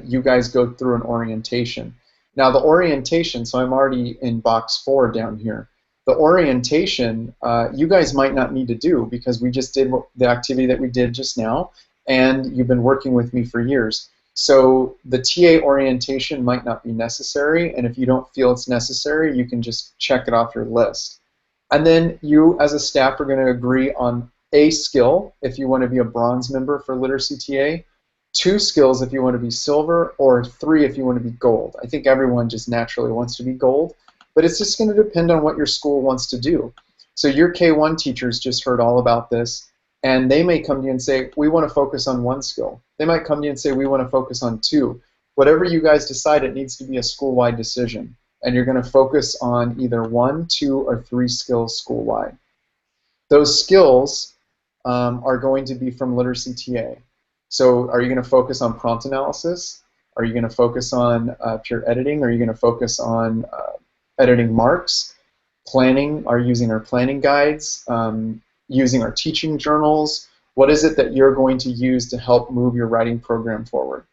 you guys go through an orientation. Now the orientation, so I'm already in box 4 down here. The orientation you guys might not need to do because we just did the activity that we did just now, and you've been working with me for years. So the TA orientation might not be necessary, and if you don't feel it's necessary, you can just check it off your list. And then you as a staff are going to agree on a skill if you want to be a bronze member for Literacy TA, 2 skills if you want to be silver, or 3 if you want to be gold. I think everyone just naturally wants to be gold, but it's just going to depend on what your school wants to do. So your K-1 teachers just heard all about this, and they may come to you and say, we want to focus on one skill. They might come to you and say, we want to focus on two. Whatever you guys decide, it needs to be a school-wide decision, and you're going to focus on either one, two, or three skills school-wide. Those skills are going to be from Literacy TA. So are you going to focus on prompt analysis? Are you going to focus on pure editing? Are you going to focus on editing marks? Planning? Are you using our planning guides? Using our teaching journals? What is it that you're going to use to help move your writing program forward?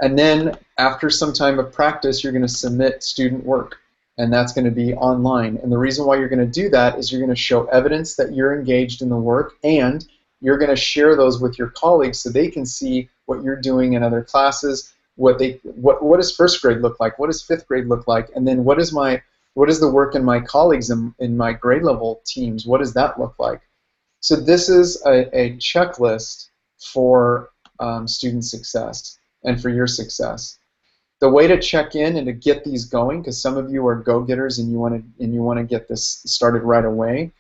And then after some time of practice, you're going to submit student work, and that's going to be online. And the reason why you're going to do that is you're going to show evidence that you're engaged in the work, and you're going to share those with your colleagues so they can see what you're doing in other classes, what does first grade look like, what does fifth grade look like, and then what is the work in my colleagues in my grade level teams, what does that look like? So this is a checklist for student success and for your success. The way to check in and to get these going, because some of you are go-getters and you want to get this started right away.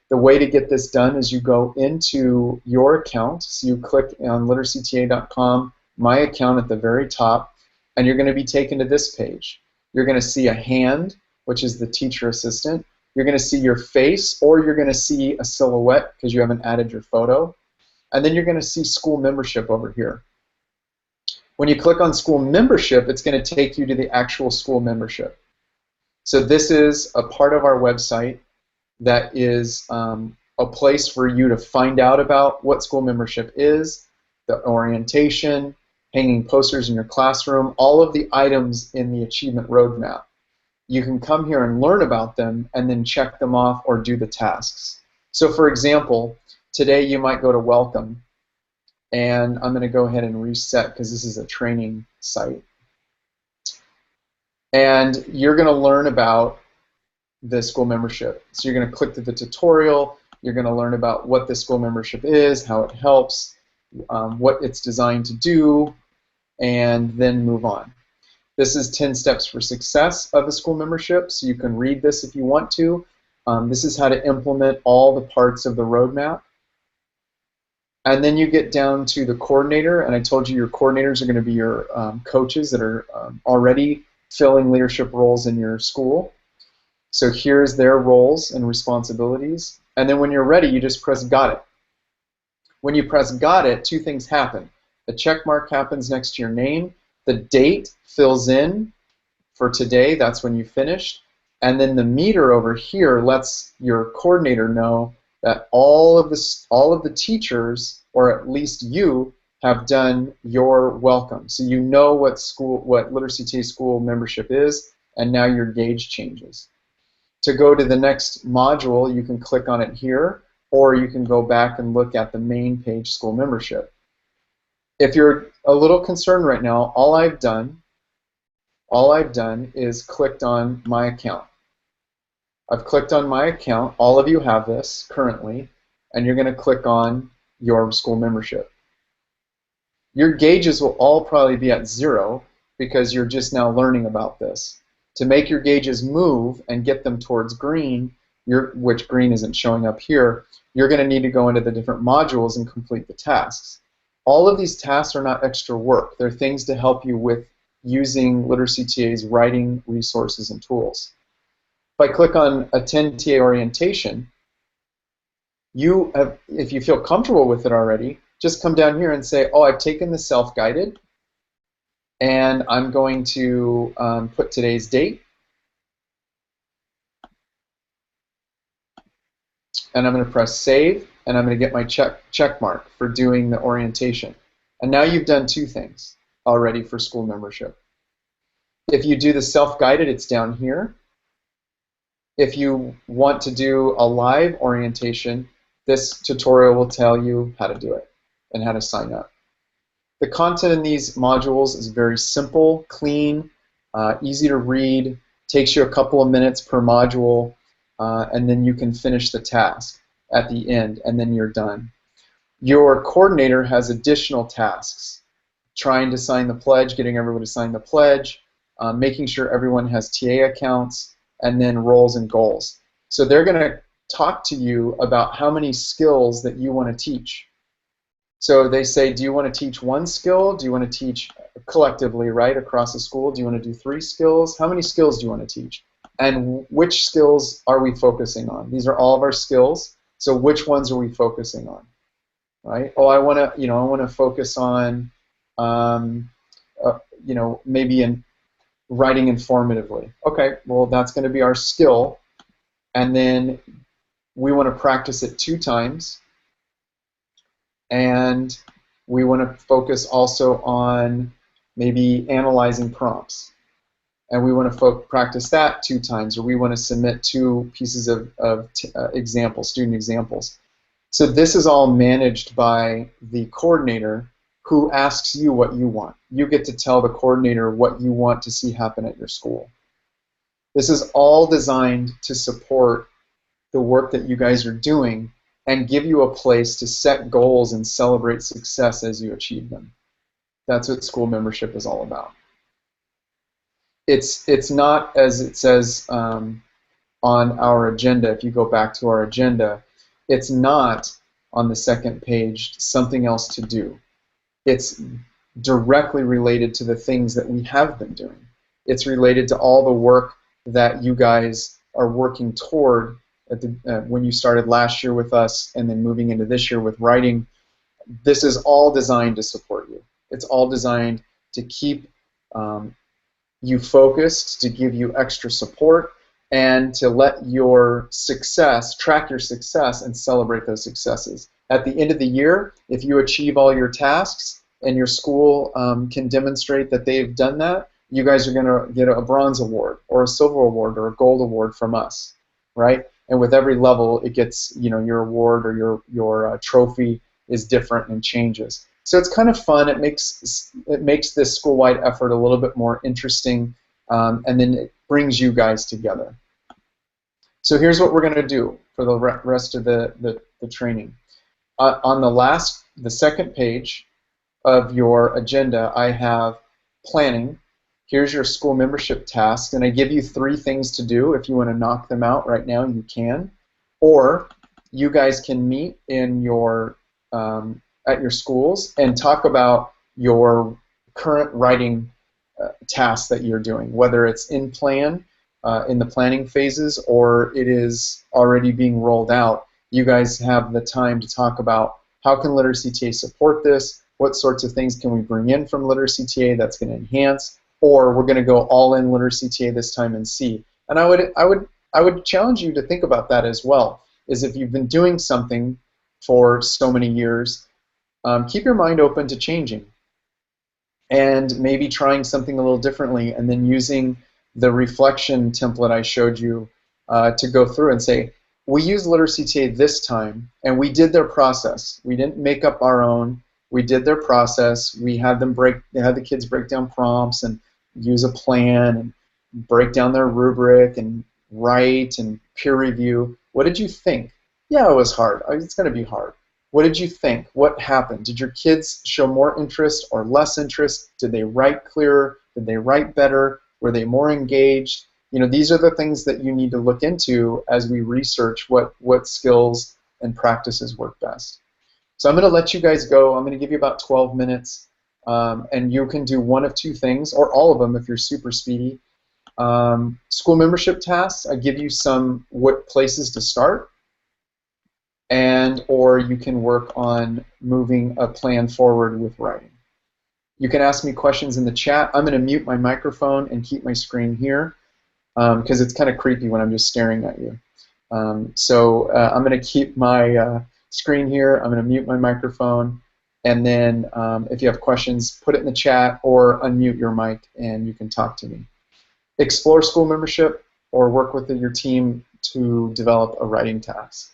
The way to get this done is you go into your account. So you click on literacyta.com, my account at the very top, and you're going to be taken to this page. You're going to see a hand, which is the teacher assistant. You're going to see your face, or you're going to see a silhouette because you haven't added your photo. And then you're going to see school membership over here. When you click on school membership, it's going to take you to the actual school membership. So this is a part of our website that is a place for you to find out about what school membership is, the orientation, hanging posters in your classroom, all of the items in the achievement roadmap. You can come here and learn about them and then check them off or do the tasks. So for example, today you might go to welcome, and I'm going to go ahead and reset because this is a training site. And you're going to learn about the school membership. So you're going to click to the tutorial, you're going to learn about what the school membership is, how it helps, what it's designed to do, and then move on. This is 10 steps for success of a school membership, so you can read this if you want to. This is how to implement all the parts of the roadmap. And then you get down to the coordinator, and I told you your coordinators are going to be your coaches that are already filling leadership roles in your school. So here's their roles and responsibilities. And then when you're ready, you just press Got It. When you press Got It, two things happen. The check mark happens next to your name. The date fills in for today. That's when you finished. And then the meter over here lets your coordinator know that all of the teachers, or at least you, have done your welcome. So you know what Literacy TA school membership is, and now your gauge changes. To go to the next module, you can click on it here, or you can go back and look at the main page, school membership. If you're a little concerned right now, all I've done is clicked on my account. I've clicked on my account. All of you have this currently, and you're going to click on your school membership. Your gauges will all probably be at 0 because you're just now learning about this. To make your gauges move and get them towards green, which green isn't showing up here, you're going to need to go into the different modules and complete the tasks. All of these tasks are not extra work. They're things to help you with using Literacy TA's writing resources and tools. If I click on Attend TA Orientation, if you feel comfortable with it already, just come down here and say, oh, I've taken the self-guided, and I'm going to put today's date, and I'm going to press Save, and I'm going to get my check mark for doing the orientation. And now you've done two things already for school membership. If you do the self-guided, it's down here. If you want to do a live orientation, this tutorial will tell you how to do it and how to sign up. The content in these modules is very simple, clean, easy to read, takes you a couple of minutes per module, and then you can finish the task at the end, and then you're done. Your coordinator has additional tasks, trying to sign the pledge, getting everyone to sign the pledge, making sure everyone has TA accounts, and then roles and goals. So they're going to talk to you about how many skills that you want to teach. So they say, do you want to teach one skill? Do you want to teach collectively, right, across the school? Do you want to do 3 skills? How many skills do you want to teach? And which skills are we focusing on? These are all of our skills. So which ones are we focusing on, right? Oh, I want to, I want to focus on, um, maybe in writing informatively. Okay, well, that's going to be our skill. And then we want to practice it 2 times. And we want to focus also on maybe analyzing prompts. And we want to practice that 2 times, or we want to submit 2 pieces of examples, student examples. So this is all managed by the coordinator, who asks you what you want. You get to tell the coordinator what you want to see happen at your school. This is all designed to support the work that you guys are doing and give you a place to set goals and celebrate success as you achieve them. That's what school membership is all about. It's not, as it says on our agenda, if you go back to our agenda, it's not on the second page something else to do. It's directly related to the things that we have been doing. It's related to all the work that you guys are working toward when you started last year with us and then moving into this year with writing. This is all designed to support you. It's all designed to keep you focused, to give you extra support, and to let your success, track your success, and celebrate those successes. At the end of the year, if you achieve all your tasks and your school can demonstrate that they've done that, you guys are going to get a bronze award or a silver award or a gold award from us, right? And with every level, it gets, your award or your trophy is different and changes. So it's kind of fun. It makes this school-wide effort a little bit more interesting, and then it brings you guys together. So here's what we're going to do for the rest of the training. On the second page of your agenda, I have planning. Here's your school membership task, and I give you 3 things to do. If you want to knock them out right now, you can. Or you guys can meet in your at your schools and talk about your current writing tasks that you're doing, whether it's in plan, in the planning phases, or it is already being rolled out. You guys have the time to talk about how can Literacy TA support this, what sorts of things can we bring in from Literacy TA that's going to enhance, or we're going to go all in Literacy TA this time and see. And I would challenge you to think about that as well, is if you've been doing something for so many years, keep your mind open to changing and maybe trying something a little differently, and then using the reflection template I showed you to go through and say, we used Literacy TA this time, and we did their process. We didn't make up our own. We did their process. We had the kids break down prompts and use a plan and break down their rubric and write and peer review. What did you think? Yeah, it was hard. It's going to be hard. What did you think? What happened? Did your kids show more interest or less interest? Did they write clearer? Did they write better? Were they more engaged? These are the things that you need to look into as we research what skills and practices work best. So I'm going to let you guys go. I'm going to give you about 12 minutes, and you can do one of 2 things, or all of them if you're super speedy. School membership tasks, I give you what places to start, or you can work on moving a plan forward with writing. You can ask me questions in the chat. I'm going to mute my microphone and keep my screen here because it's kind of creepy when I'm just staring at you. So I'm going to keep my screen here. I'm going to mute my microphone, and then if you have questions, put it in the chat or unmute your mic and you can talk to me. Explore school membership or work with your team to develop a writing task.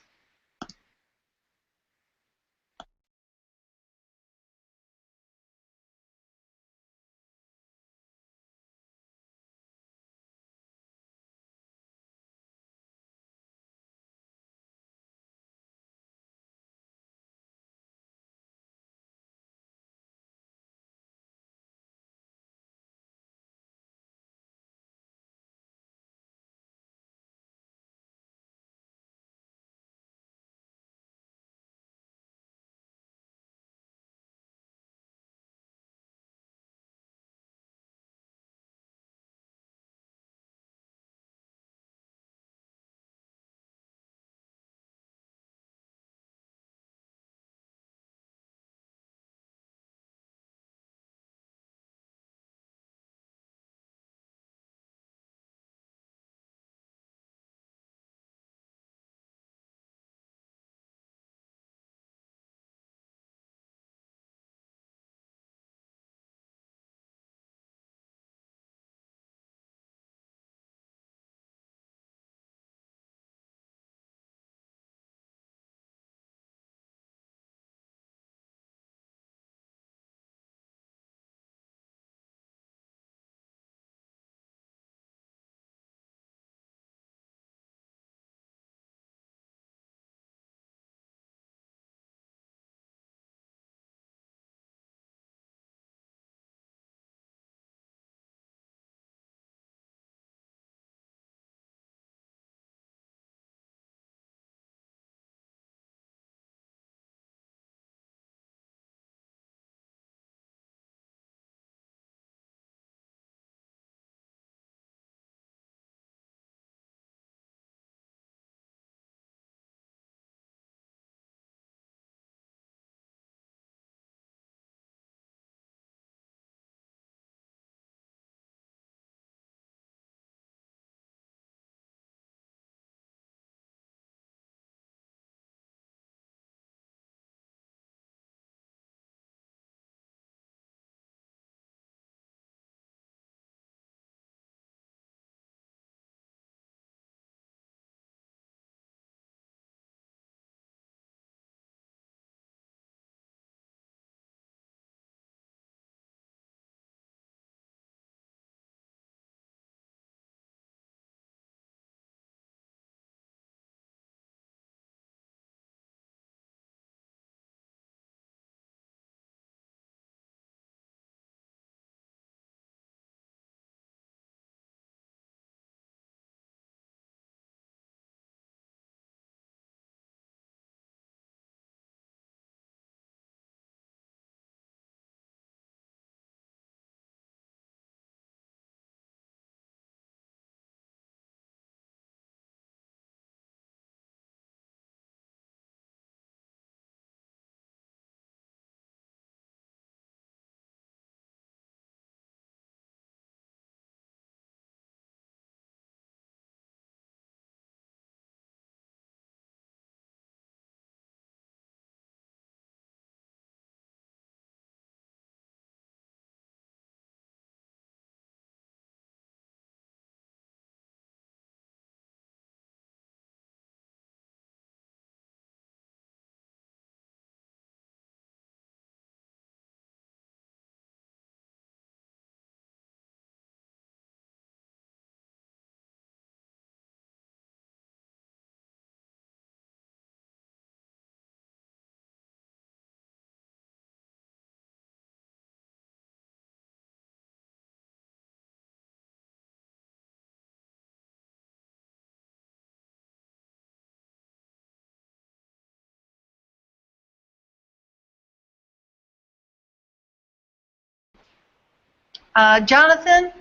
Jonathan,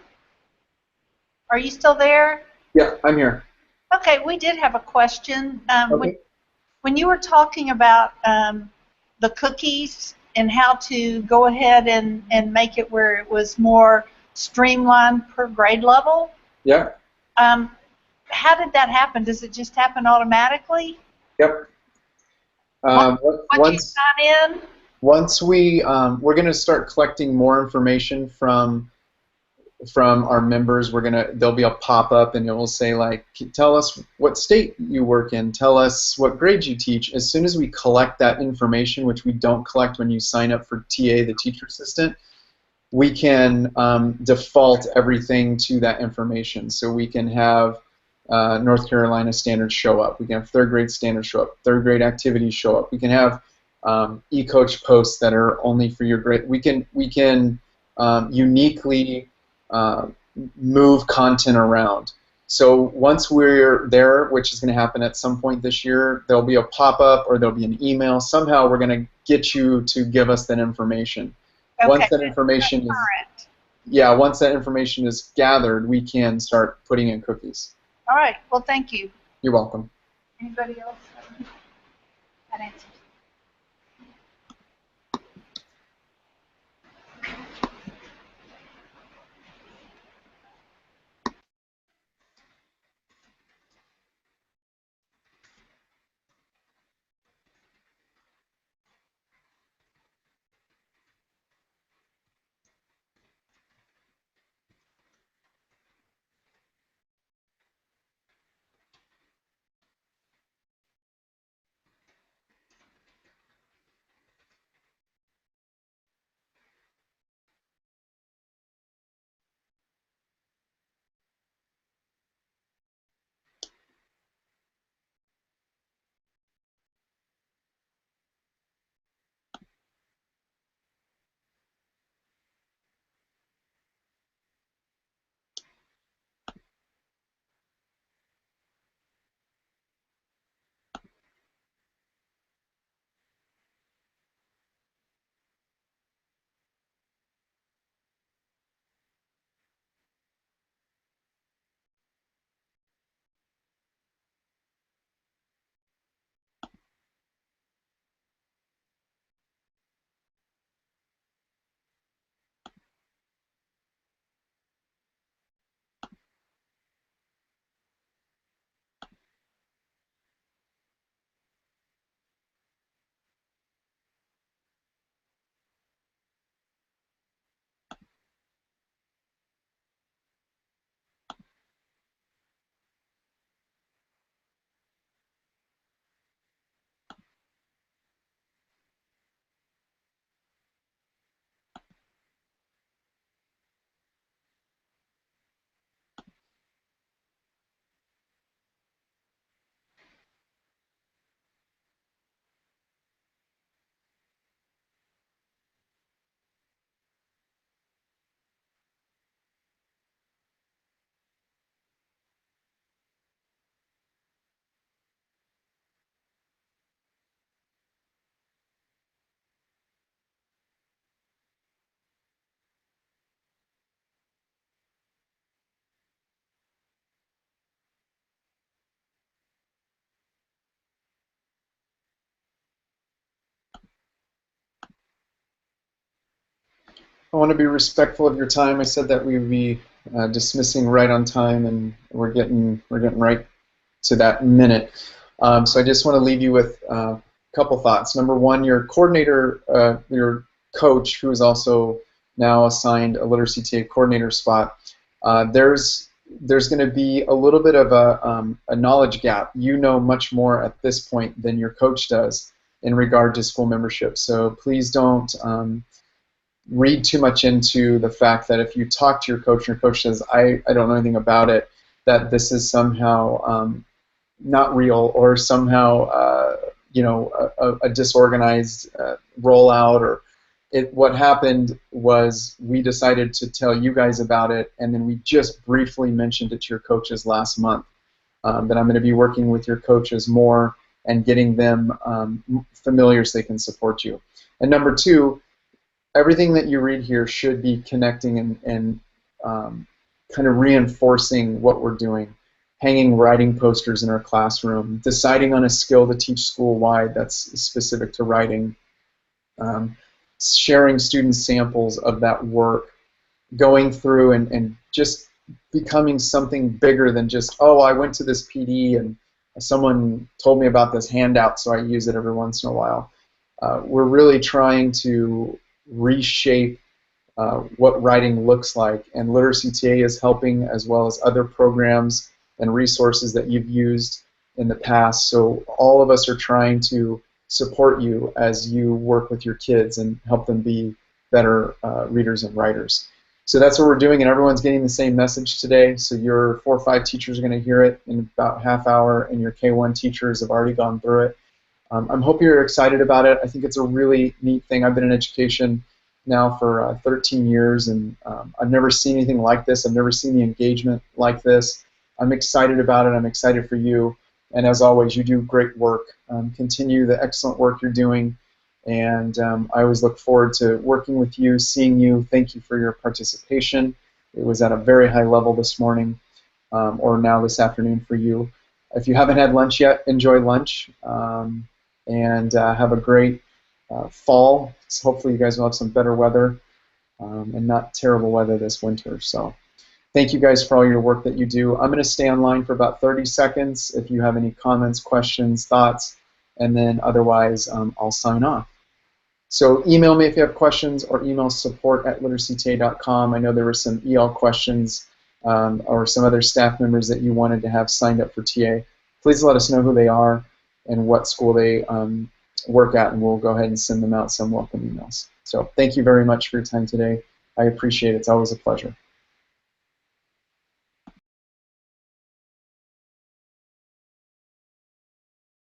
are you still there? Yeah, I'm here. Okay, we did have a question. Okay. When you were talking about the cookies and how to go ahead and make it where it was more streamlined per grade level, Yeah. um, how did that happen? Does it just happen automatically Yep. once, Um, once you once sign in? once we're going to start collecting more information from our members. There'll be a pop-up and it will say like, tell us what state you work in, tell us what grade you teach. As soon as we collect that information, which we don't collect when you sign up for TA, the teacher assistant, we can default everything to that information. So we can have North Carolina standards show up. We can have third grade standards show up. Third grade activities show up. We can have e-coach posts that are only for your grade. We can uniquely uh, move content around. So once we're there, which is going to happen at some point this year, there'll be a pop-up or there'll be an email. Somehow we're going to get you to give us that information. Okay, Once that information is current. Yeah, once that information is gathered, we can start putting in cookies. All right. Well, thank you. You're welcome. Anybody else? That answers. I want to be respectful of your time. I said that we would be dismissing right on time, and we're getting right to that minute. So I just want to leave you with a couple thoughts. Number one, your coordinator, your coach, who is also now assigned a literacy TA coordinator spot, there's going to be a little bit of a knowledge gap. You know much more at this point than your coach does in regard to school membership. So please don't read too much into the fact that if you talk to your coach and your coach says, I don't know anything about it, that this is somehow not real or somehow a disorganized rollout or what happened was we decided to tell you guys about it, and then we just briefly mentioned it to your coaches last month. That I'm going to be working with your coaches more and getting them familiar so they can support you. And number two, everything that you read here should be connecting and kind of reinforcing what we're doing. Hanging writing posters in our classroom, deciding on a skill to teach school-wide that's specific to writing, sharing student samples of that work, going through and just becoming something bigger than just, oh, I went to this PD and someone told me about this handout, so I use it every once in a while. We're really trying to reshape what writing looks like, and Literacy TA is helping, as well as other programs and resources that you've used in the past. So all of us are trying to support you as you work with your kids and help them be better readers and writers. So that's what we're doing, and everyone's getting the same message today. So your 4 or 5 teachers are going to hear it in about half hour, and your K1 teachers have already gone through it. I hope you're excited about it. I think it's a really neat thing. I've been in education now for 13 years, and I've never seen anything like this. I've never seen the engagement like this. I'm excited about it. I'm excited for you. And as always, you do great work. Continue the excellent work you're doing. And I always look forward to working with you, seeing you. Thank you for your participation. It was at a very high level this morning, or now this afternoon for you. If you haven't had lunch yet, enjoy lunch. And have a great fall. So hopefully you guys will have some better weather and not terrible weather this winter. So thank you guys for all your work that you do. I'm going to stay online for about 30 seconds if you have any comments, questions, thoughts, and then otherwise I'll sign off. So email me if you have questions, or email support@literacyta.com. I know there were some EL questions or some other staff members that you wanted to have signed up for TA. Please let us know who they are and what school they work at, and we'll go ahead and send them out some welcome emails. So thank you very much for your time today. I appreciate it. It's always a pleasure.